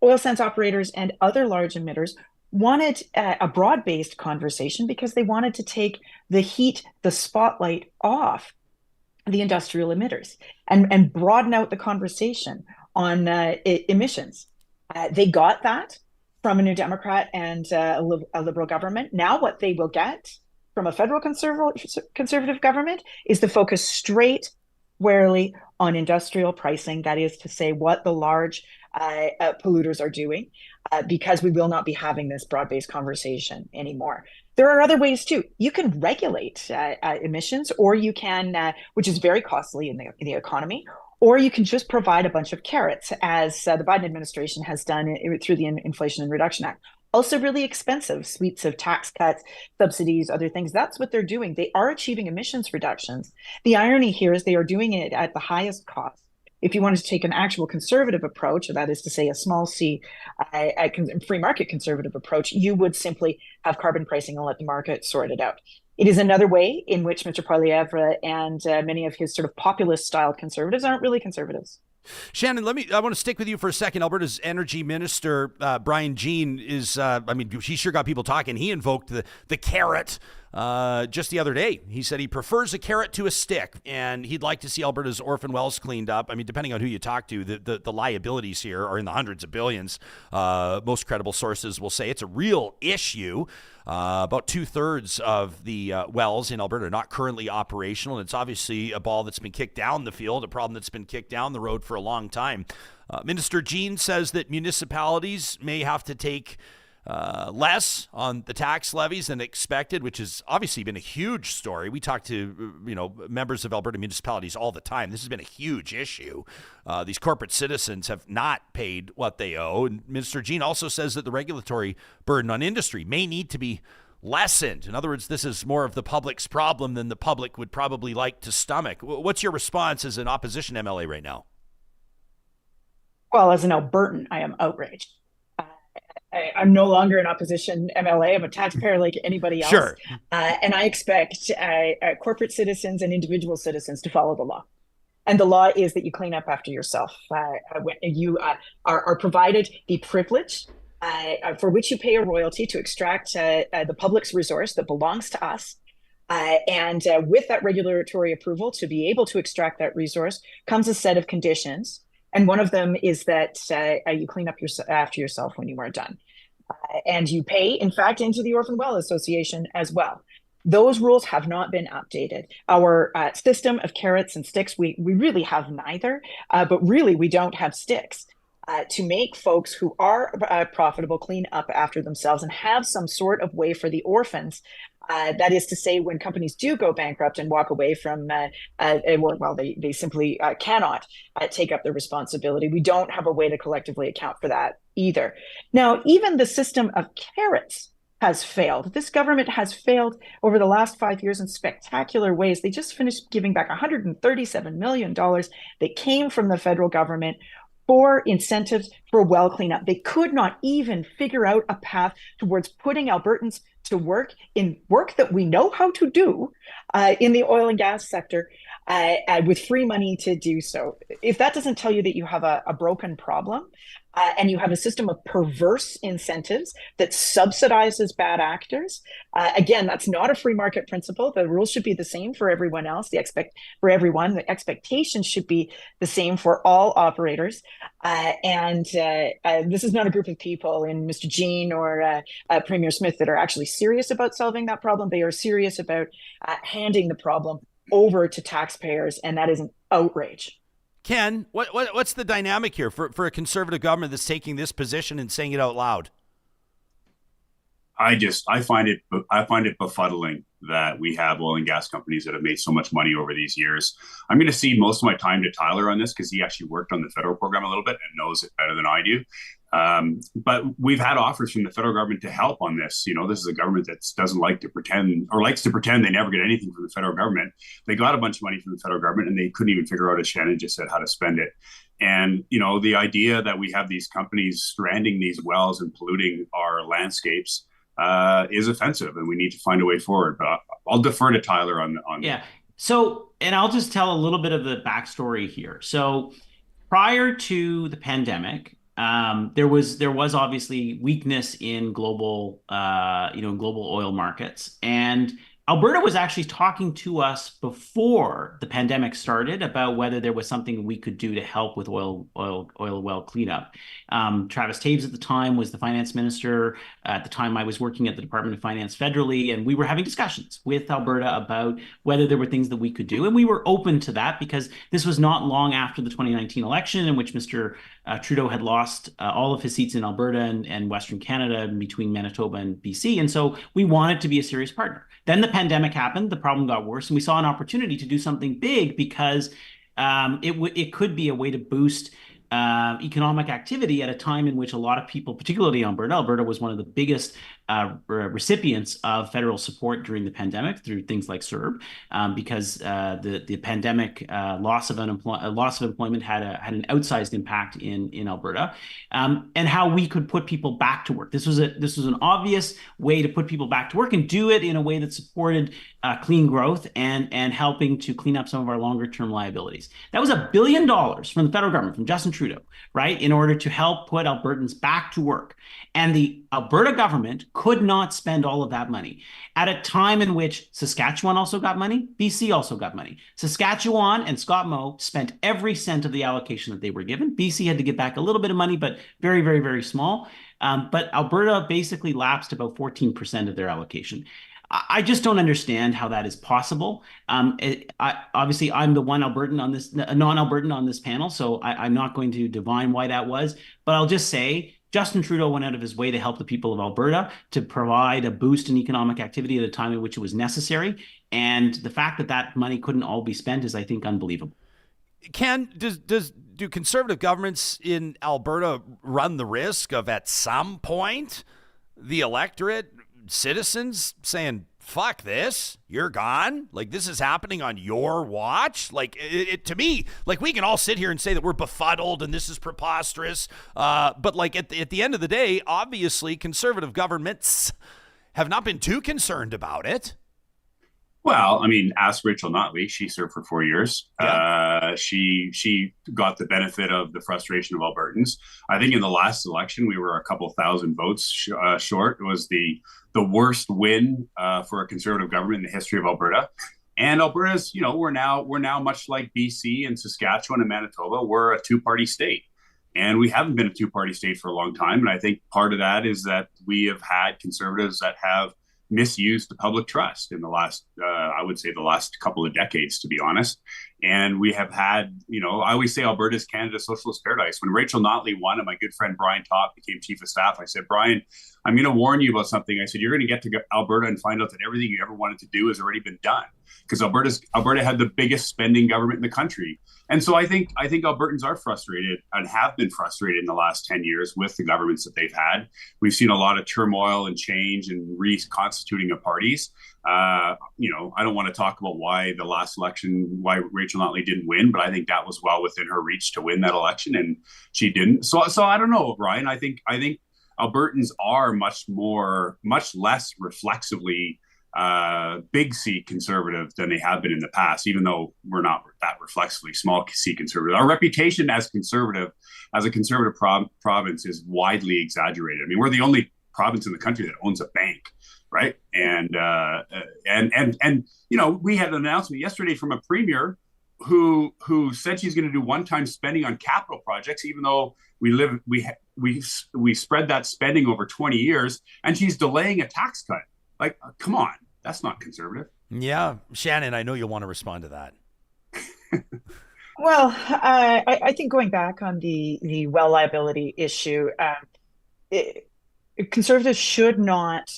oil sands operators and other large emitters wanted a broad-based conversation because they wanted to take the heat, the spotlight off the industrial emitters and broaden out the conversation on emissions. They got that from a New Democrat and a Liberal government. Now what they will get from a federal conservative government is to focus squarely on industrial pricing. That is to say, what the large polluters are doing, because we will not be having this broad-based conversation anymore. There are other ways too. You can regulate emissions, or you can, which is very costly in the economy, or you can just provide a bunch of carrots, as the Biden administration has done through the Inflation Reduction Act. Also really expensive suites of tax cuts, subsidies, other things. That's what they're doing. They are achieving emissions reductions. The irony here is they are doing it at the highest cost. If you wanted to take an actual conservative approach, that is to say a small c, free market conservative approach, you would simply have carbon pricing and let the market sort it out. It is another way in which Mr. Poilievre and many of his sort of populist-styled conservatives aren't really conservatives. Shannon, I want to stick with you for a second. Alberta's Energy Minister, Brian Jean, he sure got people talking. He invoked the carrot just the other day. He said he prefers a carrot to a stick, and he'd like to see Alberta's orphan wells cleaned up. I mean, depending on who you talk to, the liabilities here are in the hundreds of billions. Most credible sources will say it's a real issue. About 2/3 of the wells in Alberta are not currently operational, and it's obviously a ball that's been kicked down the field, a problem that's been kicked down the road for a long time. Minister Jean says that municipalities may have to take less on the tax levies than expected, which has obviously been a huge story. We talk to members of Alberta municipalities all the time. This has been a huge issue. These corporate citizens have not paid what they owe. And Minister Jean also says that the regulatory burden on industry may need to be lessened. In other words, this is more of the public's problem than the public would probably like to stomach. What's your response as an opposition MLA right now? Well, as an Albertan, I am outraged. I'm no longer an opposition MLA. I'm a taxpayer like anybody else. Sure. And I expect corporate citizens and individual citizens to follow the law. And the law is that you clean up after yourself. You are provided the privilege for which you pay a royalty to extract the public's resource that belongs to us. And with that regulatory approval to be able to extract that resource comes a set of conditions. And one of them is that you clean up after yourself when you are done. And you pay, in fact, into the Orphan Well Association as well. Those rules have not been updated. Our system of carrots and sticks, we really have neither, but really we don't have sticks to make folks who are profitable clean up after themselves and have some sort of way for the orphans. That is to say, when companies do go bankrupt and walk away from, they simply cannot take up the responsibility. We don't have a way to collectively account for that either. Now, even the system of carrots has failed. This government has failed over the last 5 years in spectacular ways. They just finished giving back $137 million that came from the federal government for incentives for well cleanup. They could not even figure out a path towards putting Albertans to work in work that we know how to do in the oil and gas sector with free money to do so. If that doesn't tell you that you have a broken problem and you have a system of perverse incentives that subsidizes bad actors, again, that's not a free market principle. The rules should be the same for everyone else. The expectations should be the same for all operators. This is not a group of people in Mr. Jean or Premier Smith that are actually serious about solving that problem. They are serious about handing the problem over to taxpayers, and that is an outrage. Ken, what's the dynamic here for a conservative government that's taking this position and saying it out loud? I find it befuddling. that we have oil and gas companies that have made so much money over these years. I'm going to cede most of my time to Tyler on this because he actually worked on the federal program a little bit and knows it better than I do. But we've had offers from the federal government to help on this. This is a government that doesn't like to pretend, or likes to pretend they never get anything from the federal government. They got a bunch of money from the federal government and they couldn't even figure out, as Shannon just said, how to spend it. And, the idea that we have these companies stranding these wells and polluting our landscapes is offensive, and we need to find a way forward. But I'll defer to Tyler on Yeah. So, and I'll just tell a little bit of the backstory here. So prior to the pandemic, there was obviously weakness in global oil markets, and Alberta was actually talking to us before the pandemic started about whether there was something we could do to help with oil well cleanup. Travis Taves at the time was the finance minister. At the time, I was working at the Department of Finance federally, and we were having discussions with Alberta about whether there were things that we could do. And we were open to that because this was not long after the 2019 election, in which Mr. Trudeau had lost all of his seats in Alberta and Western Canada, between Manitoba and BC. And so we wanted to be a serious partner. Then the pandemic happened, the problem got worse, and we saw an opportunity to do something big because it could be a way to boost economic activity at a time in which a lot of people, particularly Alberta was one of the biggest recipients of federal support during the pandemic through things like CERB, because the pandemic loss of employment had an outsized impact in Alberta, and how we could put people back to work. This was an obvious way to put people back to work and do it in a way that supported clean growth and helping to clean up some of our longer term liabilities. That was $1 billion from the federal government, from Justin Trudeau, right, in order to help put Albertans back to work. And the Alberta government could not spend all of that money at a time in which Saskatchewan also got money, BC also got money. Saskatchewan and Scott Moe spent every cent of the allocation that they were given. BC had to give back a little bit of money, but very, very, very small. But Alberta basically lapsed about 14% of their allocation. I just don't understand how that is possible. Obviously, I'm the one Albertan on this, non-Albertan on this panel, so I'm not going to divine why that was. But I'll just say Justin Trudeau went out of his way to help the people of Alberta, to provide a boost in economic activity at a time in which it was necessary. And the fact that that money couldn't all be spent is, I think, unbelievable. Do conservative governments in Alberta run the risk of, at some point, the electorate, citizens saying, fuck this, you're gone? Like, this is happening on your watch? Like, to me, like, we can all sit here and say that we're befuddled and this is preposterous. But like at the end of the day, obviously conservative governments have not been too concerned about it. Well, I mean, ask Rachel Notley. She served for 4 years. Yeah. She got the benefit of the frustration of Albertans. I think in the last election, we were a couple thousand votes short. It was the worst win for a conservative government in the history of Alberta. And Alberta's, we're now much like BC and Saskatchewan and Manitoba. We're a two-party state. And we haven't been a two-party state for a long time. And I think part of that is that we have had conservatives that have misused the public trust in the last, I would say the last couple of decades, to be honest. And we have had, I always say Alberta's Canada's socialist paradise. When Rachel Notley won and my good friend Brian Topp became chief of staff, I said, Brian, I'm going to warn you about something. I said, you're going to get to Alberta and find out that everything you ever wanted to do has already been done. Because Alberta had the biggest spending government in the country. And so I think Albertans are frustrated and have been frustrated in the last 10 years with the governments that they've had. We've seen a lot of turmoil and change and reconstituting of parties. I don't want to talk about why the last election, why Rachel Notley didn't win, but I think that was well within her reach to win that election, and she didn't. So I don't know, Ryan. I think Albertans are much less reflexively big C conservative than they have been in the past, even though we're not that reflexively small C conservative. Our reputation as a conservative province is widely exaggerated. I mean, we're the only province in the country that owns a bank, right? And we had an announcement yesterday from a premier who said she's going to do one-time spending on capital projects, even though we spread that spending over 20 years, and she's delaying a tax cut. Like, come on, that's not conservative. Yeah. Shannon, I know you'll want to respond to that. Well, I think going back on the well liability issue, conservatives should not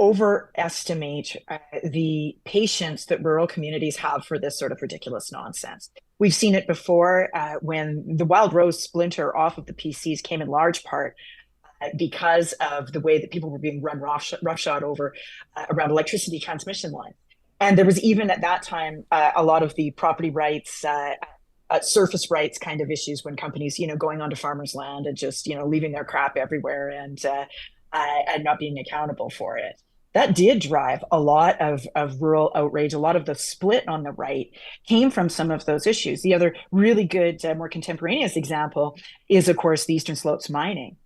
overestimate the patience that rural communities have for this sort of ridiculous nonsense. We've seen it before when the Wild Rose splinter off of the PCs came in large part because of the way that people were being run roughshod over around electricity transmission lines. And there was even at that time a lot of the property rights, surface rights kind of issues when companies, going onto farmers' land and just, leaving their crap everywhere and not being accountable for it. That did drive a lot of rural outrage. A lot of the split on the right came from some of those issues. The other really good, more contemporaneous example is, of course, the Eastern Slopes mining.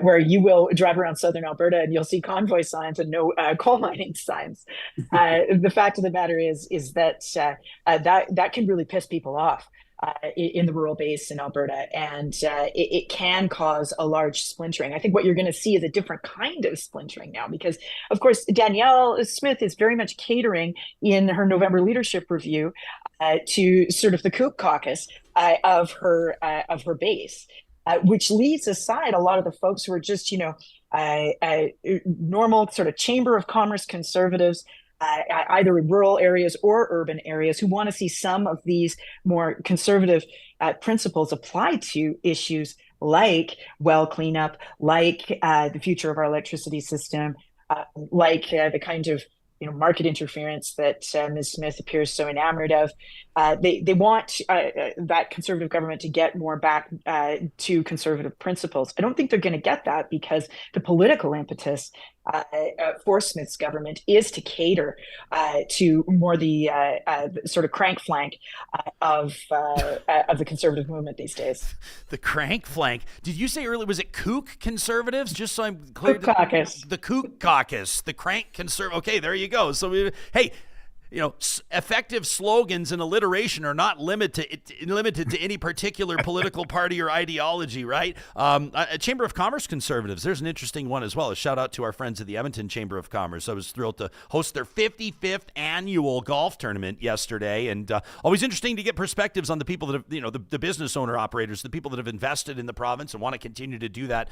Where you will drive around southern Alberta and you'll see convoy signs and no coal mining signs. The fact of the matter is that that can really piss people off in the rural base in Alberta, and it can cause a large splintering. I think what you're going to see is a different kind of splintering now, because, of course, Danielle Smith is very much catering in her November leadership review to sort of the Kook caucus of her base. Which leaves aside a lot of the folks who are just, normal sort of chamber of commerce conservatives, either in rural areas or urban areas, who want to see some of these more conservative principles applied to issues like well cleanup, like the future of our electricity system, like the kind of market interference that Ms. Smith appears so enamored of. They want that conservative government to get more back to conservative principles. I don't think they're going to get that, because the political impetus for Smith's government is to cater to more the sort of crank flank of the conservative movement these days. The crank flank. Did you say earlier, was it Kook conservatives? Just so I'm clear. Kook caucus. The Kook caucus. The crank conservative. Okay, there you go. So, hey, effective slogans and alliteration are not limited to any particular political party or ideology, right? A Chamber of Commerce conservatives, there's an interesting one as well. A shout out to our friends at the Edmonton Chamber of Commerce. I was thrilled to host their 55th annual golf tournament yesterday, and always interesting to get perspectives on the people that have, the business owner operators, the people that have invested in the province and want to continue to do that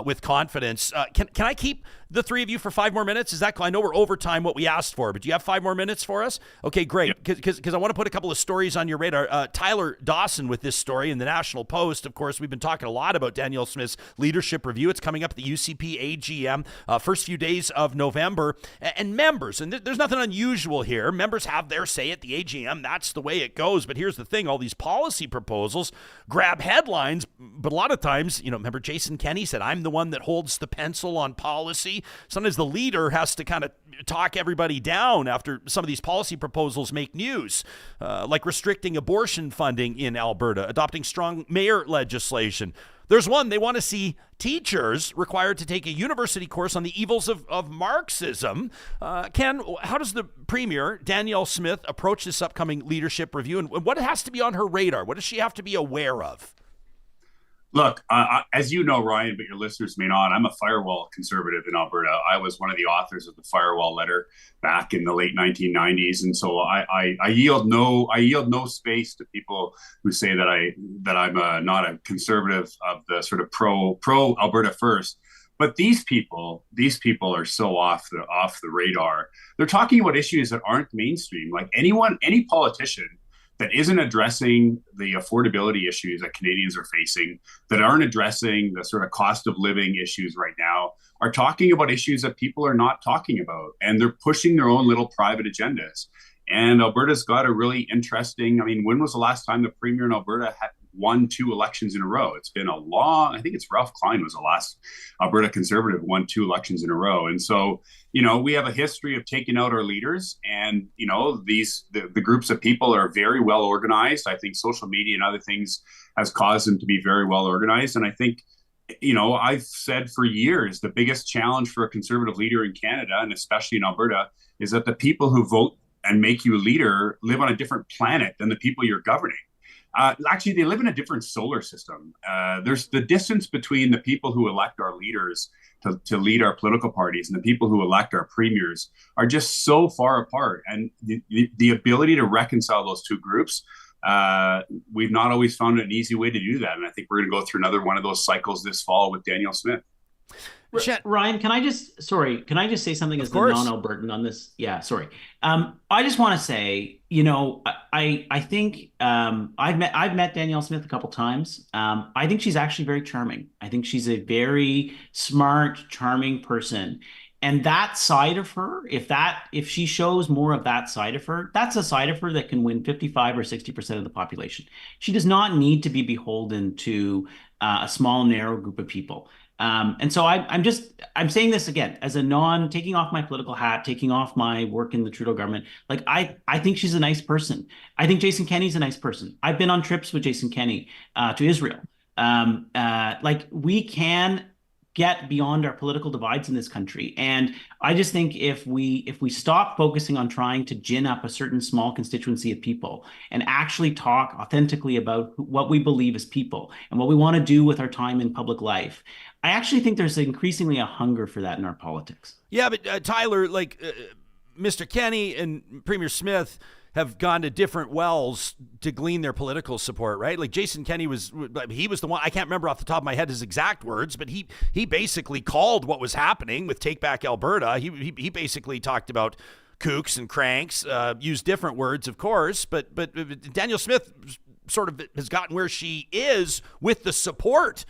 with confidence. Can I keep the three of you for 5 more minutes? Is that cool? I know we're over time what we asked for, but do you have 5 more minutes for us? Okay, great. Because I want to put a couple of stories on your radar. Tyler Dawson with this story in the National Post. Of course, we've been talking a lot about Danielle Smith's leadership review. It's coming up at the UCP AGM, first few days of November. And members, and there's nothing unusual here. Members have their say at the AGM. That's the way it goes. But here's the thing. All these policy proposals grab headlines. But a lot of times, remember Jason Kenney said, I'm the one that holds the pencil on policy. Sometimes the leader has to kind of talk everybody down after some of these policy proposals make news, like restricting abortion funding in Alberta, adopting strong mayor legislation. There's one, they want to see teachers required to take a university course on the evils of Marxism. Ken, how does the Premier, Danielle Smith, approach this upcoming leadership review, and what has to be on her radar? What does she have to be aware of? Look, as you know, Ryan, but your listeners may not, I'm a firewall conservative in Alberta. I was one of the authors of the firewall letter back in the late 1990s, and so I yield no space to people who say that I'm not a conservative of the sort of pro Alberta first. But these people are so off the radar. They're talking about issues that aren't mainstream. Like any politician that isn't addressing the affordability issues that Canadians are facing, that aren't addressing the sort of cost of living issues right now, are talking about issues that people are not talking about. And they're pushing their own little private agendas. And Alberta's got a really interesting, when was the last time the Premier in Alberta had won 2 elections in a row? It's been a long, I think it's Ralph Klein was the last Alberta Conservative won 2 elections in a row. And so, we have a history of taking out our leaders, and, the groups of people are very well organized. I think social media and other things has caused them to be very well organized. And I think, I've said for years, the biggest challenge for a Conservative leader in Canada, and especially in Alberta, is that the people who vote and make you a leader live on a different planet than the people you're governing. Actually, they live in a different solar system. There's the distance between the people who elect our leaders to lead our political parties and the people who elect our premiers are just so far apart. And the ability to reconcile those two groups, we've not always found an easy way to do that. And I think we're going to go through another one of those cycles this fall with Danielle Smith. Ryan, can I just say something as the non-Albertan on this? Yeah, sorry. I just want to say, I think I've met Danielle Smith a couple times. I think she's actually very charming. I think she's a very smart, charming person. And that side of her, if she shows more of that side of her, that's a side of her that can win 55 or 60% of the population. She does not need to be beholden to a small, narrow group of people. And so I'm saying this again as a taking off my political hat, taking off my work in the Trudeau government. Like I think she's a nice person. I think Jason Kenney's a nice person. I've been on trips with Jason Kenney to Israel. We can get beyond our political divides in this country. And I just think if we stop focusing on trying to gin up a certain small constituency of people and actually talk authentically about what we believe as people and what we want to do with our time in public life, I actually think there's increasingly a hunger for that in our politics. Yeah, but Tyler, Mr. Kenney and Premier Smith have gone to different wells to glean their political support, right? Like Jason Kenney was the one, I can't remember off the top of my head his exact words, but he basically called what was happening with Take Back Alberta. He basically talked about kooks and cranks, used different words, of course, but Danielle Smith sort of has gotten where she is with the support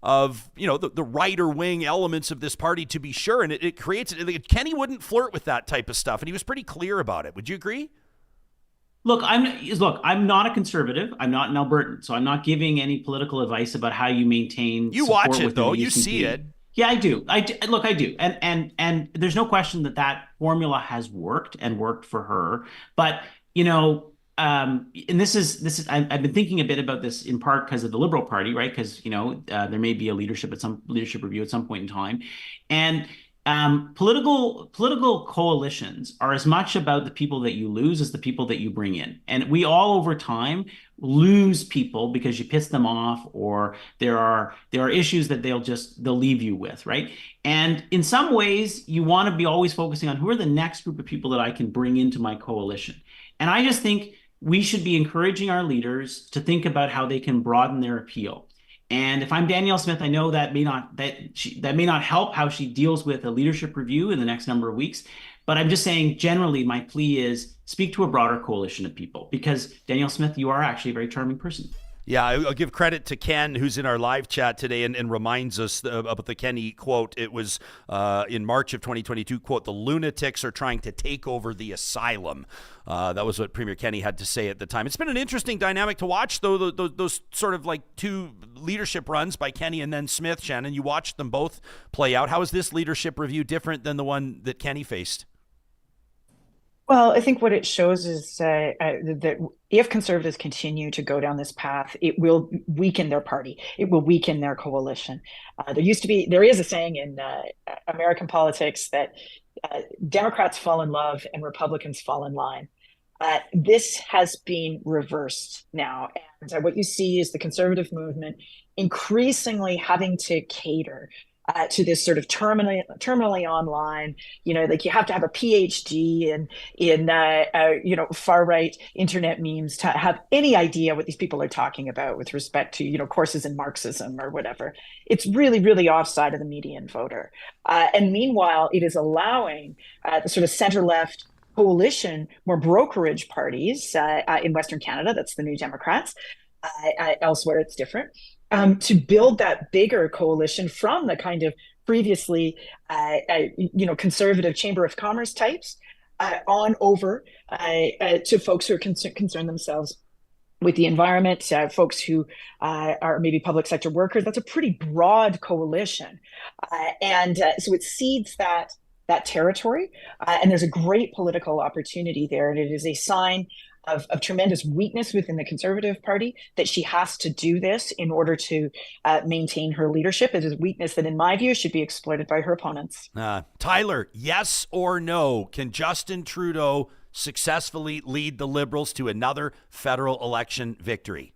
of, the righter wing elements of this party, to be sure. And it creates, Kenney wouldn't flirt with that type of stuff. And he was pretty clear about it. Would you agree? Look, I'm not a conservative. I'm not an Albertan, so I'm not giving any political advice about how you maintain. You watch it though. You see it. Yeah, I do. I do. And there's no question that formula has worked and worked for her. But and this is I've been thinking a bit about this in part because of the Liberal Party, right? Because there may be a leadership review at some point in time, and political coalitions are as much about the people that you lose as the people that you bring in. And we all over time lose people because you piss them off, or there are issues that they'll leave you with, right? And in some ways, you want to be always focusing on who are the next group of people that I can bring into my coalition. And I just think we should be encouraging our leaders to think about how they can broaden their appeal. And if I'm Danielle Smith, I know that may not help how she deals with a leadership review in the next number of weeks. But I'm just saying, generally, my plea is speak to a broader coalition of people, because Danielle Smith, you are actually a very charming person. Yeah, I'll give credit to Ken, who's in our live chat today and reminds us about the Kenney quote. It was in March of 2022, quote, "The lunatics are trying to take over the asylum." That was what Premier Kenney had to say at the time. It's been an interesting dynamic to watch, though, those sort of like two leadership runs by Kenney and then Smith. Shannon, you watched them both play out. How is this leadership review different than the one that Kenney faced? Well, I think what it shows is that if Conservatives continue to go down this path, it will weaken their party. It will weaken their coalition. There is a saying in American politics that Democrats fall in love and Republicans fall in line. This has been reversed now. And what you see is the Conservative movement increasingly having to cater to this sort of terminally online, like you have to have a PhD in far right internet memes to have any idea what these people are talking about with respect to, courses in Marxism or whatever. It's really, really offside of the median voter. And meanwhile, it is allowing the sort of center left coalition, more brokerage parties in Western Canada, that's the New Democrats. Elsewhere, it's different. To build that bigger coalition from the kind of previously, conservative Chamber of Commerce types on over to folks who are concerned themselves with the environment, folks who are maybe public sector workers. That's a pretty broad coalition. So it seeds that territory. And there's a great political opportunity there. And it is a sign of tremendous weakness within the Conservative Party that she has to do this in order to maintain her leadership. It is a weakness that, in my view, should be exploited by her opponents. Tyler, yes or no? Can Justin Trudeau successfully lead the Liberals to another federal election victory?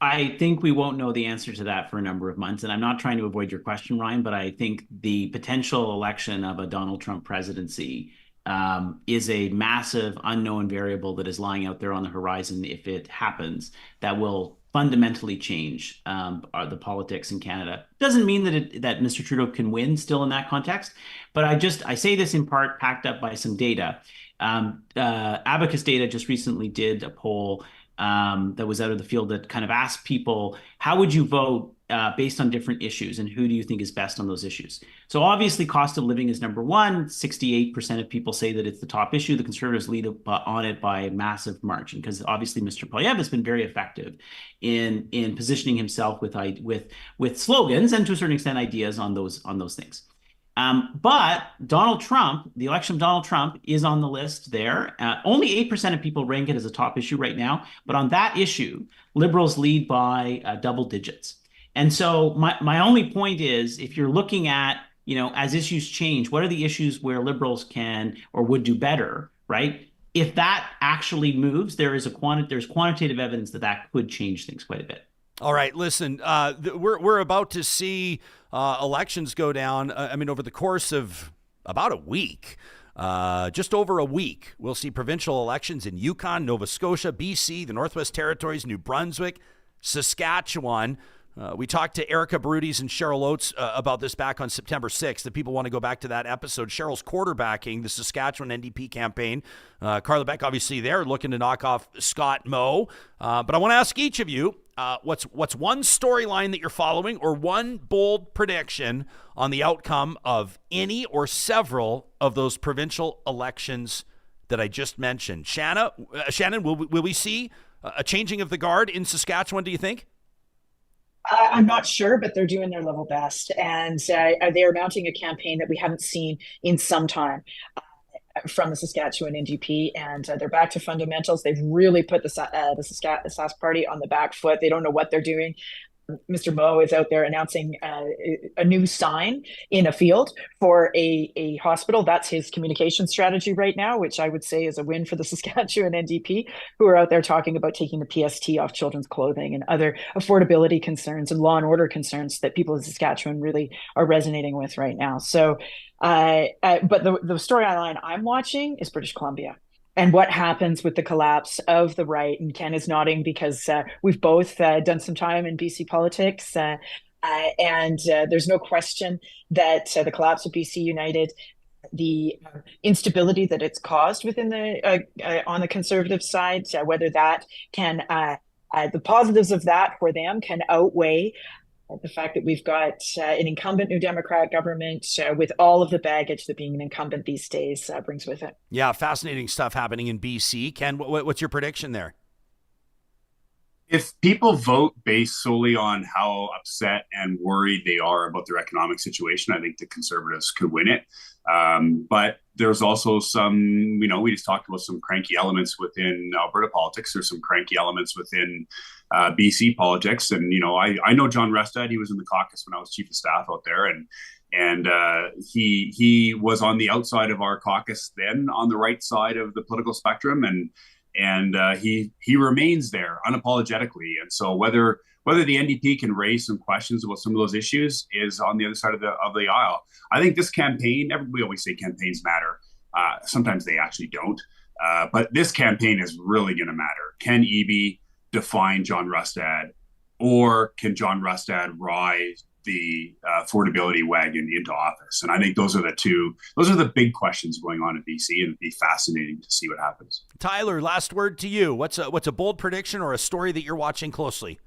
I think we won't know the answer to that for a number of months. And I'm not trying to avoid your question, Ryan, but I think the potential election of a Donald Trump presidency is a massive unknown variable that is lying out there on the horizon if it happens, that will fundamentally change the politics in Canada. Doesn't mean that Mr. Trudeau can win still in that context, but I say this in part backed up by some data. Abacus Data just recently did a poll that was out of the field that kind of asked people, how would you vote based on different issues, and who do you think is best on those issues? So obviously cost of living is number one. 68% of people say that it's the top issue. The Conservatives lead on it by a massive margin, because obviously Mr. Poilievre has been very effective in positioning himself with slogans and to a certain extent ideas on those things. But Donald Trump, the election of Donald Trump is on the list there. Only 8% of people rank it as a top issue right now. But on that issue, Liberals lead by double digits. And so my only point is, if you're looking at, as issues change, what are the issues where Liberals can or would do better, right? If that actually moves, there's quantitative evidence that could change things quite a bit. All right, listen, we're about to see elections go down. Over the course of about a week, just over a week, we'll see provincial elections in Yukon, Nova Scotia, BC, the Northwest Territories, New Brunswick, Saskatchewan. We talked to Erica Baroudis and Cheryl Oates about this back on September 6th. If people want to go back to that episode, Cheryl's quarterbacking the Saskatchewan NDP campaign. Carla Beck, obviously, they're looking to knock off Scott Moe. But I want to ask each of you, what's one storyline that you're following, or one bold prediction on the outcome of any or several of those provincial elections that I just mentioned? Shannon, will we see a changing of the guard in Saskatchewan, do you think? I'm not sure, but they're doing their level best. And they are mounting a campaign that we haven't seen in some time from the Saskatchewan NDP. And they're back to fundamentals. They've really put the Sask Party on the back foot. They don't know what they're doing. Mr. Moe is out there announcing a new sign in a field for a hospital. That's his communication strategy right now, which I would say is a win for the Saskatchewan NDP, who are out there talking about taking the PST off children's clothing and other affordability concerns and law and order concerns that people in Saskatchewan really are resonating with right now. So, but the storyline I'm watching is British Columbia. And what happens with the collapse of the right. And Ken is nodding because we've both done some time in BC politics. And there's no question that the collapse of BC United, the instability that it's caused within on the Conservative side, whether that can, the positives of that for them can outweigh the fact that we've got an incumbent New Democrat government with all of the baggage that being an incumbent these days brings with it. Yeah, fascinating stuff happening in BC. Ken, what's your prediction there? If people vote based solely on how upset and worried they are about their economic situation, I think the Conservatives could win it. But there's also some, we just talked about some cranky elements within Alberta politics. There's some cranky elements within BC politics. And, I know John Rustad. He was in the caucus when I was chief of staff out there. And he was on the outside of our caucus then, on the right side of the political spectrum. And he remains there unapologetically. And so whether the NDP can raise some questions about some of those issues is on the other side of the aisle. I think this campaign, everybody always say campaigns matter. Sometimes they actually don't. But this campaign is really going to matter. Can Eby define John Rustad, or can John Rustad rise the affordability wagon into office? And I think those are the big questions going on in BC, and it'd be fascinating to see what happens. Tyler, last word to you. What's a bold prediction or a story that you're watching closely?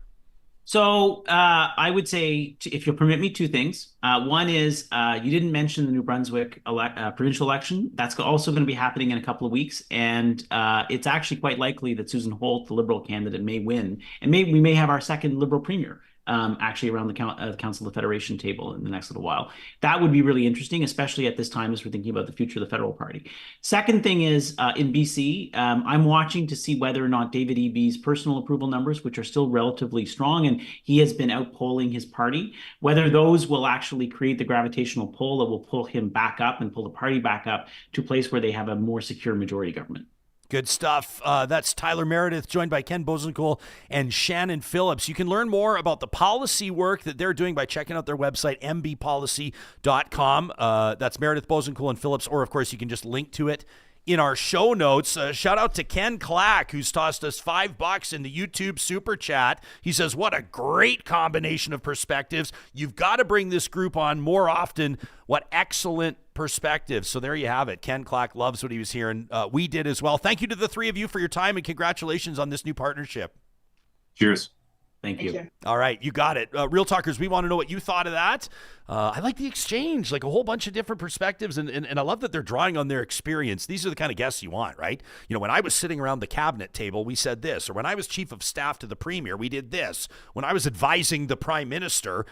So I would say, if you'll permit me, two things. One is you didn't mention the New Brunswick provincial election. That's also going to be happening in a couple of weeks. And it's actually quite likely that Susan Holt, the Liberal candidate, may win. And we may have our second Liberal premier actually around the Council of the Federation table in the next little while. That would be really interesting, especially at this time as we're thinking about the future of the federal party. Second thing is in BC, I'm watching to see whether or not David Eby's personal approval numbers, which are still relatively strong, and he has been outpolling his party, whether those will actually create the gravitational pull that will pull him back up and pull the party back up to a place where they have a more secure majority government. Good stuff. That's Tyler Meredith, joined by Ken Boosenkool and Shannon Phillips. You can learn more about the policy work that they're doing by checking out their website, mbpolicy.com. That's Meredith, Boosenkool, and Phillips, or, of course, you can just link to it in our show notes. Shout out to Ken Clarke, who's tossed us $5 in the YouTube super chat. He says, what a great combination of perspectives. You've got to bring this group on more often. What excellent perspective. So there you have it. Ken Clarke loves what he was hearing. We did as well. Thank you to the three of you for your time, and congratulations on this new partnership. Cheers. Thank you. All right, you got it. Real Talkers, we want to know what you thought of that. I like the exchange, like a whole bunch of different perspectives, and I love that they're drawing on their experience. These are the kind of guests you want, right? You know, when I was sitting around the cabinet table, we said this, or when I was chief of staff to the premier, we did this. When I was advising the prime minister,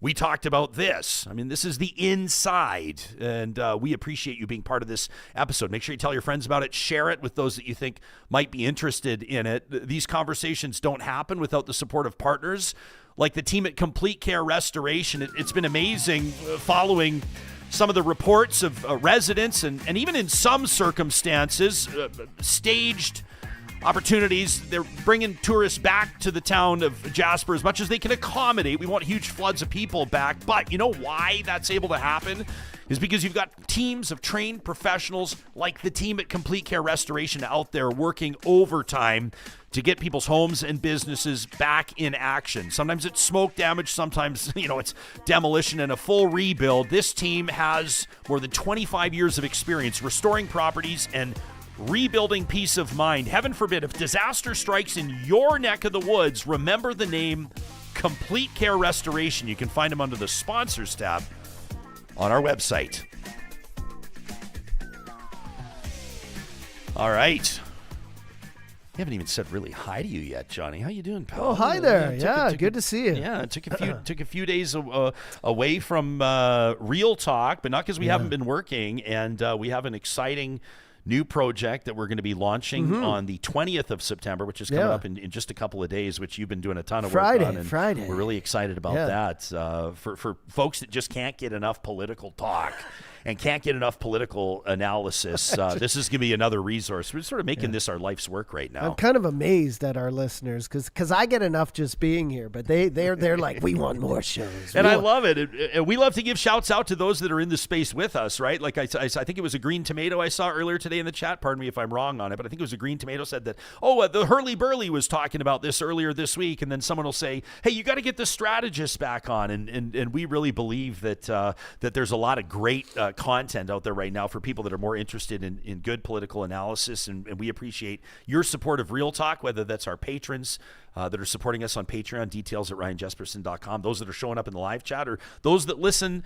we talked about this. I mean, this is the inside, and we appreciate you being part of this episode. Make sure you tell your friends about it. Share it with those that you think might be interested in it. These conversations don't happen without the support of partners like the team at Complete Care Restoration. It's been amazing following some of the reports of residents and even in some circumstances, staged opportunities. They're bringing tourists back to the town of Jasper as much as they can accommodate. We want huge floods of people back. But you know why that's able to happen? Is because you've got teams of trained professionals like the team at Complete Care Restoration out there working overtime to get people's homes and businesses back in action. Sometimes it's smoke damage. Sometimes, it's demolition and a full rebuild. This team has more than 25 years of experience restoring properties and rebuilding peace of mind. Heaven forbid, if disaster strikes in your neck of the woods, remember the name Complete Care Restoration. You can find them under the sponsors tab on our website. All right. I haven't even said really hi to you yet, Johnny. How you doing, pal? Oh, hi there. Good to see you. Yeah, it took a few days away from Real Talk, but not because we haven't been working, and we have an exciting new project that we're going to be launching on the 20th of September, which is coming up in just a couple of days, which you've been doing a ton of work on. And Friday. We're really excited about that. For folks that just can't get enough political talk and can't get enough political analysis, this is going to be another resource. We're sort of making this our life's work right now. I'm kind of amazed at our listeners because I get enough just being here, but they're like, we want more shows. And I love it. And we love to give shouts out to those that are in the space with us, right? Like I think it was a Green Tomato I saw earlier today in the chat. Pardon me if I'm wrong on it, but I think it was a Green Tomato said that, the Hurley Burley was talking about this earlier this week. And then someone will say, hey, you got to get the strategist back on. And we really believe that that there's a lot of great content out there right now for people that are more interested in good political analysis. And we appreciate your support of Real Talk, whether that's our patrons that are supporting us on Patreon. Details at ryanjesperson.com. Those that are showing up in the live chat, or those that listen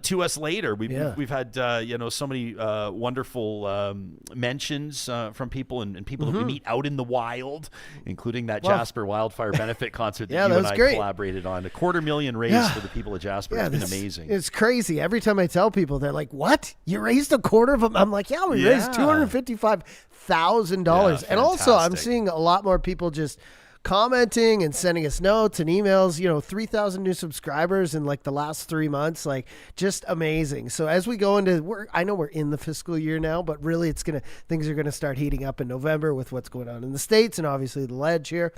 to us later. We've had so many wonderful mentions from people and people that we meet out in the wild, including that Jasper Wildfire Benefit concert that you and I collaborated on. $250,000 raised for the people of Jasper. It's been amazing. It's crazy. Every time I tell people, they're like, "What? You raised $250,000?" I'm like, "Yeah, we raised $255,000." And also, I'm seeing a lot more people just commenting and sending us notes and emails. 3,000 new subscribers in like the last 3 months, like just amazing. So as we go into I know we're in the fiscal year now, but really things are gonna start heating up in November with what's going on in the States and obviously the ledge here.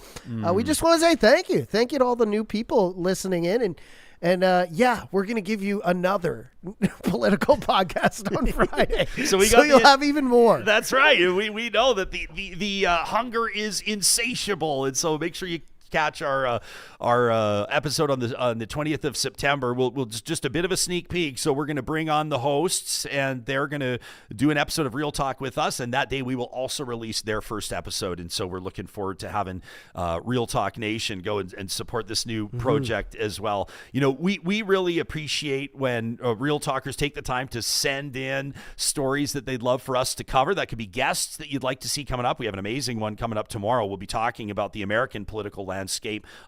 We just want to say thank you to all the new people listening in, and we're going to give you another political podcast on Friday. so you'll have even more. That's right. We know that the hunger is insatiable, and so make sure you catch our episode on the 20th of September. We'll just a bit of a sneak peek. So we're going to bring on the hosts, and they're going to do an episode of Real Talk with us. And that day we will also release their first episode. And so we're looking forward to having Real Talk Nation go and support this new project as well. We really appreciate when Real Talkers take the time to send in stories that they'd love for us to cover. That could be guests that you'd like to see coming up. We have an amazing one coming up tomorrow. We'll be talking about the American political landscape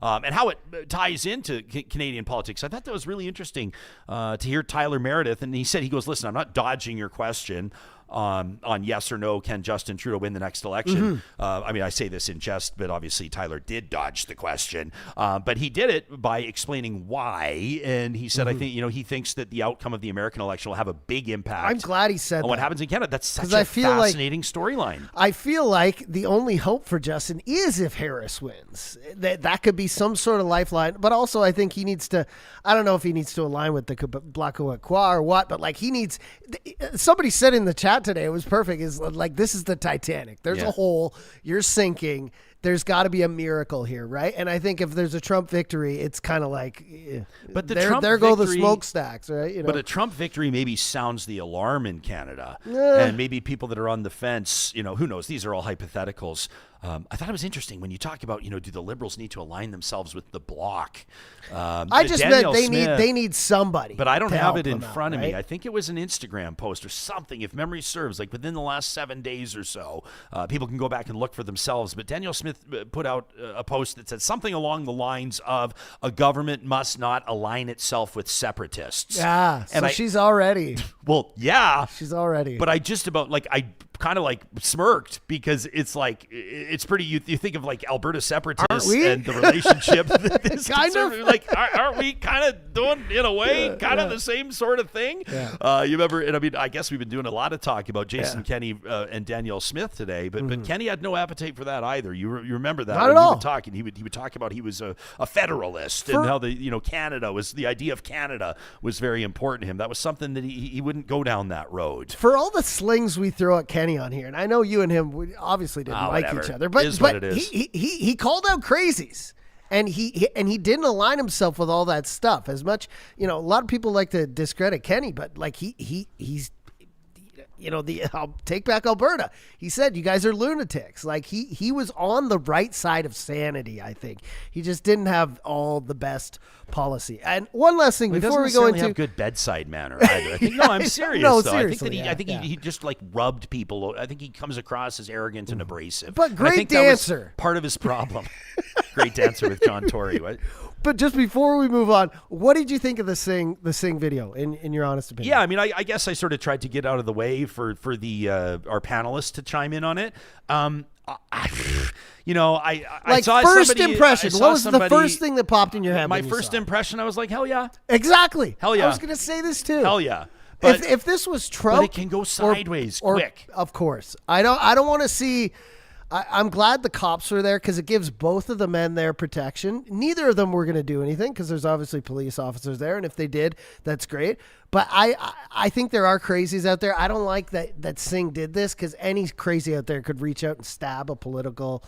and how it ties into Canadian politics. I thought that was really interesting to hear Tyler Meredith. And he goes, listen, I'm not dodging your question. on yes or no, can Justin Trudeau win the next election? I mean, I say this in jest, but obviously Tyler did dodge the question. But he did it by explaining why. And he said, I think, he thinks that the outcome of the American election will have a big impact. I'm glad he said on what happens in Canada. That's such a fascinating storyline. I feel like the only hope for Justin is if Harris wins. That could be some sort of lifeline. But also, I think he needs to, I don't know if he needs to align with the Bloc Québécois or what, but like he needs, somebody said in the chat today, it was perfect, is like, this is the Titanic. There's a hole, you're sinking. There's got to be a miracle here, right? And I think if there's a Trump victory, it's kind of like, but there go the smokestacks, right? But a Trump victory maybe sounds the alarm in Canada, and maybe people that are on the fence, who knows? These are all hypotheticals. I thought it was interesting when you talk about, do the Liberals need to align themselves with the Bloc? I just meant they need somebody. But I don't have it in front of me. I think it was an Instagram post or something, if memory serves, like within the last 7 days or so. People can go back and look for themselves. But Danielle Smith put out a post that said something along the lines of a government must not align itself with separatists. Yeah, and she's already. Well, yeah. She's already. But I just about, I kind of smirked because it's like, it's pretty, you think of Alberta separatists and the relationship that this kind of aren't we kind of doing in a way the same sort of thing? You remember, and I mean, I guess we've been doing a lot of talk about Jason Kenney and Danielle Smith today, but Kenney had no appetite for that either. You remember that? Not at all. He would talk about he was a federalist and how Canada was, the idea of Canada was very important to him. That was something that he wouldn't go down that road. For all the slings we throw at Kenney on here, and I know you and him obviously didn't like each other, but he called out crazies, and he didn't align himself with all that stuff as much. A lot of people like to discredit Kenney, but he's I'll take back Alberta. He said, you guys are lunatics. He was on the right side of sanity, I think. He just didn't have all the best policy. And one last thing before we go into have good bedside manner either. I think, no, I'm serious though. Seriously, I think he just rubbed people. I think he comes across as arrogant and abrasive. But great dancer. Part of his problem. Great dancer with John Tory. What? But just before we move on, what did you think of the Sing video in your honest opinion? Yeah, I mean, I guess I sort of tried to get out of the way for the our panelists to chime in on it. I saw first somebody, impression. What was the first thing that popped in your head? My first impression, I was like, hell yeah. Exactly. Hell yeah. I was going to say this too. Hell yeah. But if this was Trump, but it can go sideways quick. Of course, I don't want to see. I'm glad the cops were there because it gives both of the men their protection. Neither of them were going to do anything because there's obviously police officers there, and if they did, that's great. But I think there are crazies out there. I don't like that Singh did this because any crazy out there could reach out and stab a political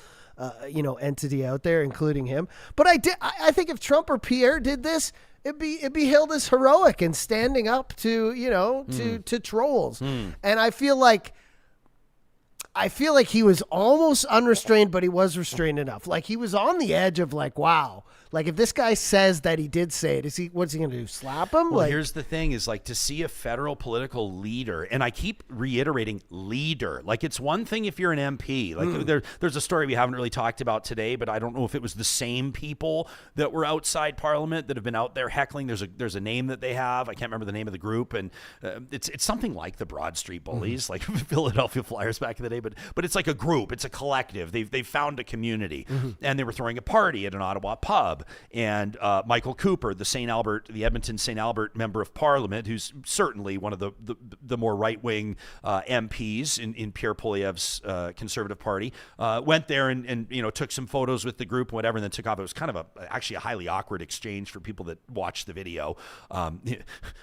entity out there, including him. But I think if Trump or Pierre did this, it'd be hailed as heroic and standing up to to trolls. And I feel like he was almost unrestrained, but he was restrained enough. He was on the edge of wow. If this guy says that he did say it, what's he going to do? Slap him? Well, here's the thing is to see a federal political leader, and I keep reiterating leader. It's one thing if you're an MP. There's a story we haven't really talked about today, but I don't know if it was the same people that were outside Parliament that have been out there heckling. There's a name that they have. I can't remember the name of the group, and it's something like the Broad Street Bullies, like Philadelphia Flyers back in the day. But it's like a group. It's a collective. They've found a community, and they were throwing a party at an Ottawa pub. And Michael Cooper, the Edmonton St. Albert member of Parliament, who's certainly one of the more right-wing MPs in Pierre Poilievre's Conservative Party, went there and took some photos with the group and whatever, and then took off. It was kind of actually a highly awkward exchange for people that watched the video.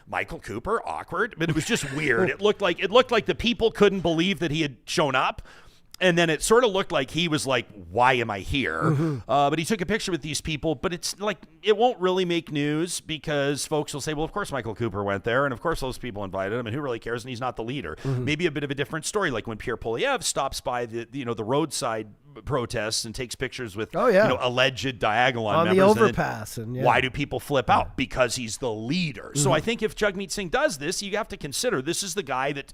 Michael Cooper, awkward, but it was just weird. It looked like the people couldn't believe that he had shown up. And then it sort of looked like he was like, why am I here? But he took a picture with these people, but it's it won't really make news because folks will say, well, of course Michael Cooper went there, and of course those people invited him, and who really cares? And he's not the leader. Maybe a bit of a different story, like when Pierre Poilievre stops by the roadside protests and takes pictures with alleged Diagolon on members the overpass. And why do people flip out? Because he's the leader. So I think if Jagmeet Singh does this, you have to consider this is the guy that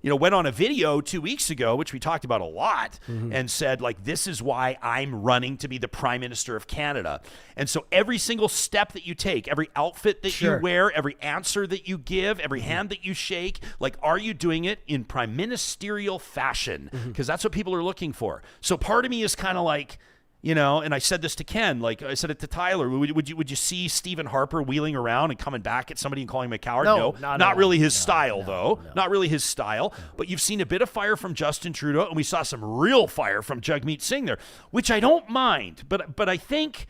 went on a video 2 weeks ago, which we talked about a lot, and said, like, this is why I'm running to be the Prime Minister of Canada. And so every single step that you take, every outfit that you wear, every answer that you give, every hand that you shake, like, are you doing it in prime ministerial fashion? Because that's what people are looking for. So part of me is kind of like, and I said this to Ken, like I said it to Tyler, would you see Stephen Harper wheeling around and coming back at somebody and calling him a coward? No, not really his style, though. Not really his style. But you've seen a bit of fire from Justin Trudeau, and we saw some real fire from Jagmeet Singh there, which I don't mind. But I think,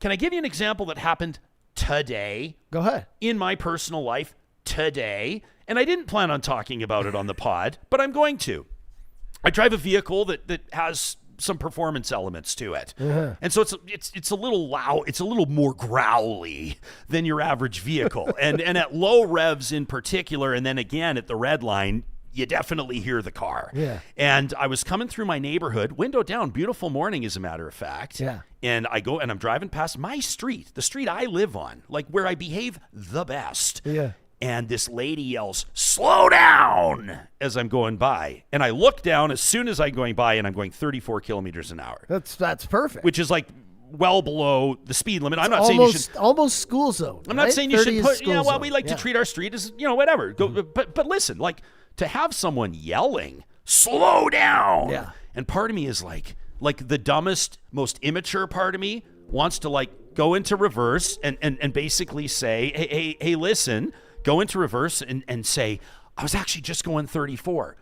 can I give you an example that happened today? Go ahead. In my personal life today, and I didn't plan on talking about it on the pod, but I'm going to. I drive a vehicle that has some performance elements to it. And so it's a little loud, it's a little more growly than your average vehicle. and at low revs in particular, and then again at the red line, you definitely hear the car. Yeah. And I was coming through my neighborhood, window down, beautiful morning as a matter of fact. Yeah. And I'm driving past my street, the street I live on, like where I behave the best. Yeah. And this lady yells, "Slow down," as I'm going by. And I look down as soon as I'm going by, and I'm going 34 kilometers an hour. That's perfect. Which is like well below the speed limit. I'm not almost, saying you should. Almost school zone. I'm not saying you should put. Yeah, well, we like to treat our street as whatever. But listen, like to have someone yelling, "Slow down," and part of me is like the dumbest, most immature part of me wants to like go into reverse and basically say, hey, listen. Go into reverse and say, I was actually just going 34.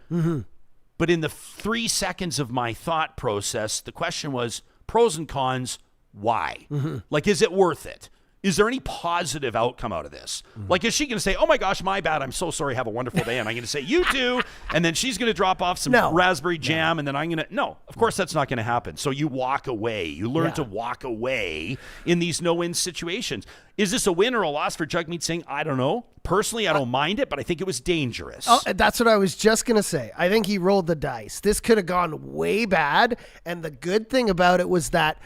But in the 3 seconds of my thought process, the question was pros and cons, why? Like, is it worth it? Is there any positive outcome out of this? Like, is she going to say, oh my gosh, my bad, I'm so sorry, have a wonderful day, and I'm going to say, you too, and then she's going to drop off some raspberry jam, and then I'm going to, no, of course that's not going to happen. So you walk away. You learn to walk away in these no-win situations. Is this a win or a loss for Jagmeet Singh? I don't know. Personally, I don't mind it, but I think it was dangerous. Oh, that's what I was just going to say. I think he rolled the dice. This could have gone way bad, and the good thing about it was that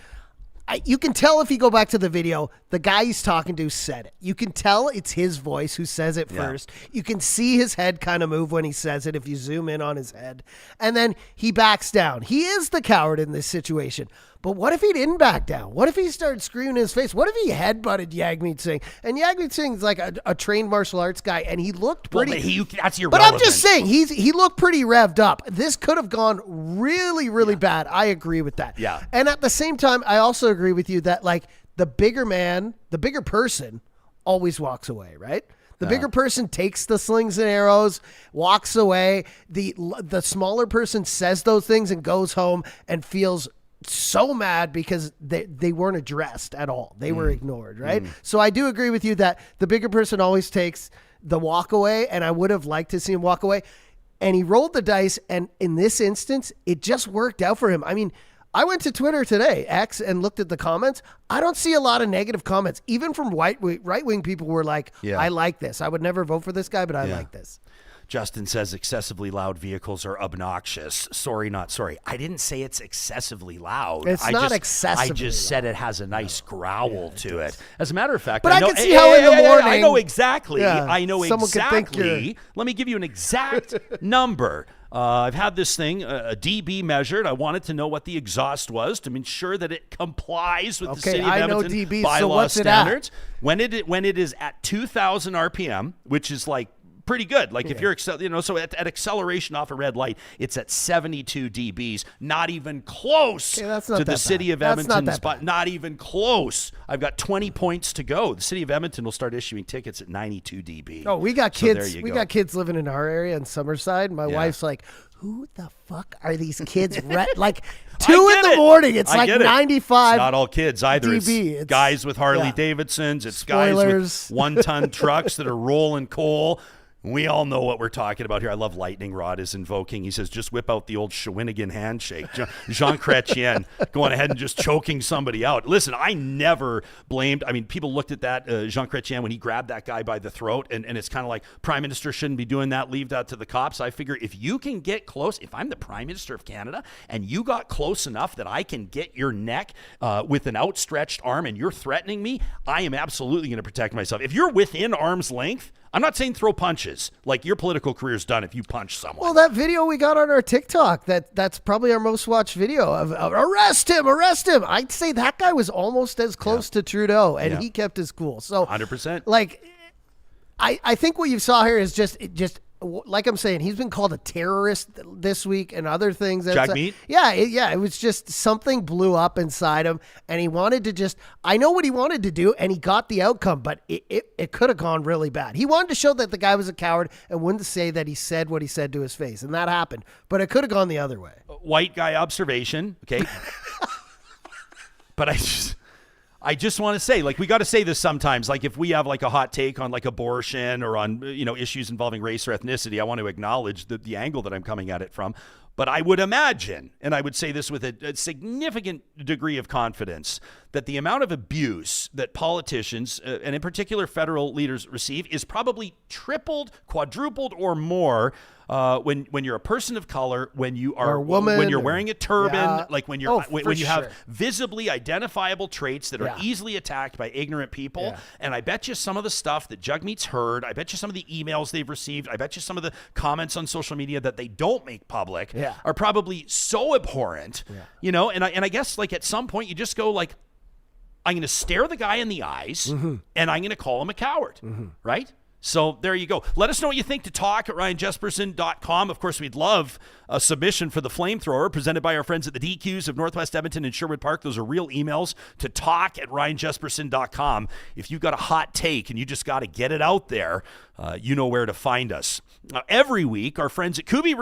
you can tell if you go back to the video, the guy he's talking to said it. You can tell it's his voice who says it first. You can see his head kind of move when he says it if you zoom in on his head. And then he backs down. He is the coward in this situation. But what if he didn't back down? What if he started screaming in his face? What if he headbutted Jagmeet Singh? And Jagmeet Singh's like a trained martial arts guy, and he looked pretty. Well, that's irrelevant. But I'm just saying, he looked pretty revved up. This could have gone really, really bad. I agree with that. Yeah. And at the same time, I also agree with you that like the bigger man, the bigger person, always walks away, right? The bigger person takes the slings and arrows, walks away. The smaller person says those things and goes home and feels so mad because they weren't addressed at all. They were ignored, right? So I do agree with you that the bigger person always takes the walk away, and I would have liked to see him walk away. And he rolled the dice, and in this instance, it just worked out for him. I mean, I went to Twitter today, X, and looked at the comments. I don't see a lot of negative comments. Even from right-wing people were like, I like this. I would never vote for this guy, but I like this. Justin says excessively loud vehicles are obnoxious. Sorry, not sorry. I didn't say it's excessively loud. It's not excessively I just said it has a nice growl to it. As a matter of fact, but I know, can see how in the morning. I know exactly. I know someone exactly. Could think Let me give you an exact number. I've had this thing, a dB measured. I wanted to know what the exhaust was to ensure that it complies with the City of Edmonton DB, bylaw so what's standards. When it is at 2,000 RPM, which is like pretty good. Like if you're, so at acceleration off a red light, it's at 72 dBs. Not even close to the City of Edmonton's, but not even close. I've got 20 points to go. The City of Edmonton will start issuing tickets at 92 dB. Oh, we got kids. We got kids living in our area in Summerside. My wife's like, who the fuck are these kids? Like 2 in the morning. It's like 95. It's not all kids either. dB. It's guys with Harley Davidsons. It's guys with 1-ton trucks that are rolling coal. We all know what we're talking about here. I love Lightning Rod is invoking. He says, just whip out the old Shawinigan handshake. Jean Chrétien going ahead and just choking somebody out. Listen, I never blamed. I mean, people looked at that, Jean Chrétien, when he grabbed that guy by the throat, and it's kind of like, Prime Minister shouldn't be doing that. Leave that to the cops. I figure if you can get close, if I'm the Prime Minister of Canada, and you got close enough that I can get your neck with an outstretched arm and you're threatening me, I am absolutely going to protect myself. If you're within arm's length, I'm not saying throw punches. Like, your political career's done if you punch someone. Well, that video we got on our TikTok, that's probably our most watched video of arrest him. I'd say that guy was almost as close to Trudeau, and he kept his cool. So 100%. Like, I think what you saw here is just like I'm saying, he's been called a terrorist this week and other things. Jagmeet? It was just something blew up inside him, and he wanted to I know what he wanted to do, and he got the outcome, but it could have gone really bad. He wanted to show that the guy was a coward and wouldn't say that he said what he said to his face, and that happened, but it could have gone the other way. White guy observation, okay? But I just want to say, like, we got to say this sometimes. Like, if we have like a hot take on like abortion or on, issues involving race or ethnicity, I want to acknowledge the angle that I'm coming at it from. But I would imagine, and I would say this with a significant degree of confidence, that the amount of abuse that politicians, and in particular federal leaders, receive is probably tripled, quadrupled, or more when you're a person of color, when you are a woman, when you're wearing a turban, like when you're when you have sure. visibly identifiable traits that are easily attacked by ignorant people. Yeah. And I bet you some of the stuff that Jagmeet's heard, I bet you some of the emails they've received, I bet you some of the comments on social media that they don't make public are probably so abhorrent, and I guess, like, at some point you just go, like, I'm going to stare the guy in the eyes and I'm going to call him a coward, right? So there you go. Let us know what you think to talk@ryanjesperson.com. Of course, we'd love a submission for the flamethrower presented by our friends at the DQs of Northwest Edmonton and Sherwood Park. Those are real emails to talk@ryanjesperson.com. If you've got a hot take and you just got to get it out there, you know where to find us. Every week, our friends at Kuby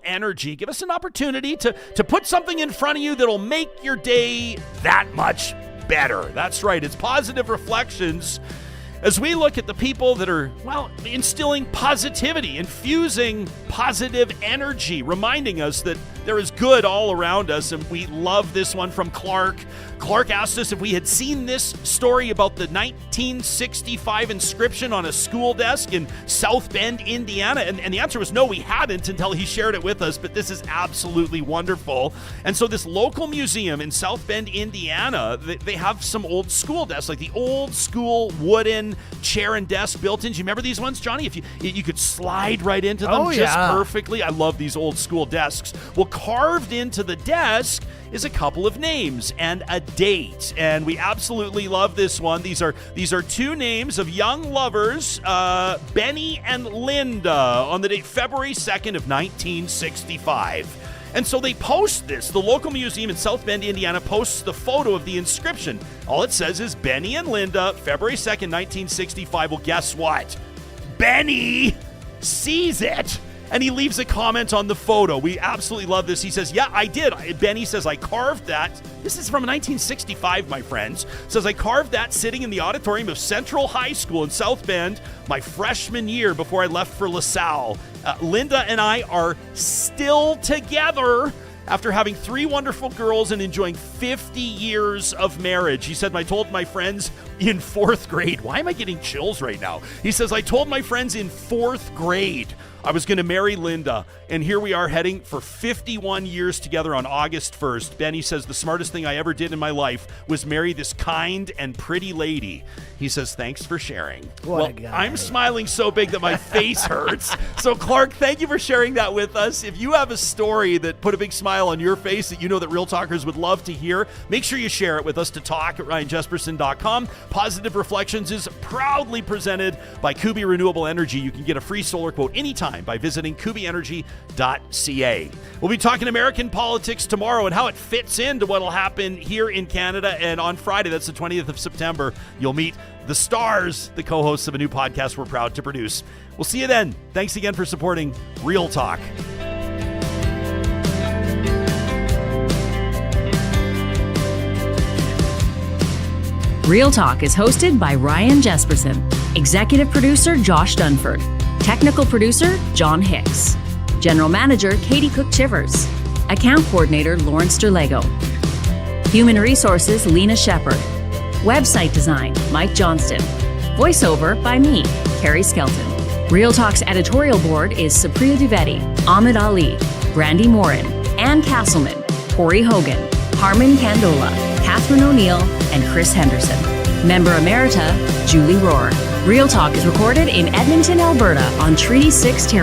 Energy give us an opportunity to put something in front of you that'll make your day that much better. That's right. It's Positive Reflections. As we look at the people that are, instilling positivity, infusing positive energy, reminding us that there is good all around us, and we love this one from Clarke. Clarke asked us if we had seen this story about the 1965 inscription on a school desk in South Bend, Indiana, and the answer was no, we hadn't until he shared it with us, but this is absolutely wonderful. And so this local museum in South Bend, Indiana, they have some old school desks, like the old school wooden chair and desk built in. Do you remember these ones, Johnny? If you could slide right into them perfectly. I love these old school desks. Well, carved into the desk is a couple of names and a date, and we absolutely love this one. These are two names of young lovers, Benny and Linda, on the date February 2nd of 1965. And so they post this. The local museum in South Bend, Indiana, posts the photo of the inscription. All it says is Benny and Linda, February 2nd, 1965. Well, guess what? Benny sees it, and he leaves a comment on the photo. We absolutely love this. He says, yeah, I did. Benny says, I carved that. This is from 1965, my friends. Says, I carved that sitting in the auditorium of Central High School in South Bend my freshman year before I left for LaSalle. Linda and I are still together after having 3 wonderful girls and enjoying 50 years of marriage. He said, I told my friends in 4th grade. Why am I getting chills right now? He says, I told my friends in 4th grade I was going to marry Linda, and here we are heading for 51 years together on August 1st. Benny says, the smartest thing I ever did in my life was marry this kind and pretty lady. He says, thanks for sharing. Well, I'm smiling so big that my face hurts. So, Clarke, thank you for sharing that with us. If you have a story that put a big smile on your face that you know that Real Talkers would love to hear, make sure you share it with us to talk@ryanjesperson.com. Positive Reflections is proudly presented by Kuby Renewable Energy. You can get a free solar quote anytime by visiting kubyenergy.ca. We'll be talking American politics tomorrow and how it fits into what will happen here in Canada. And on Friday, that's the 20th of September, you'll meet the stars, the co-hosts of a new podcast we're proud to produce. We'll see you then. Thanks again for supporting Real Talk. Real Talk is hosted by Ryan Jesperson, executive producer Josh Dunford, technical producer John Hicks, general manager Katie Cook-Chivers, account coordinator Lawrence Derlego, human resources Lena Shepard, website design Mike Johnston, voiceover by me, Carrie Skelton. Real Talk's editorial board is Supriya Dwivedi, Ahmed Ali, Brandy Morin, Ann Castleman, Corey Hogan, Harman Candola, Catherine O'Neill, and Chris Henderson. Member Emerita, Julie Rohr. Real Talk is recorded in Edmonton, Alberta on Treaty 6 territory.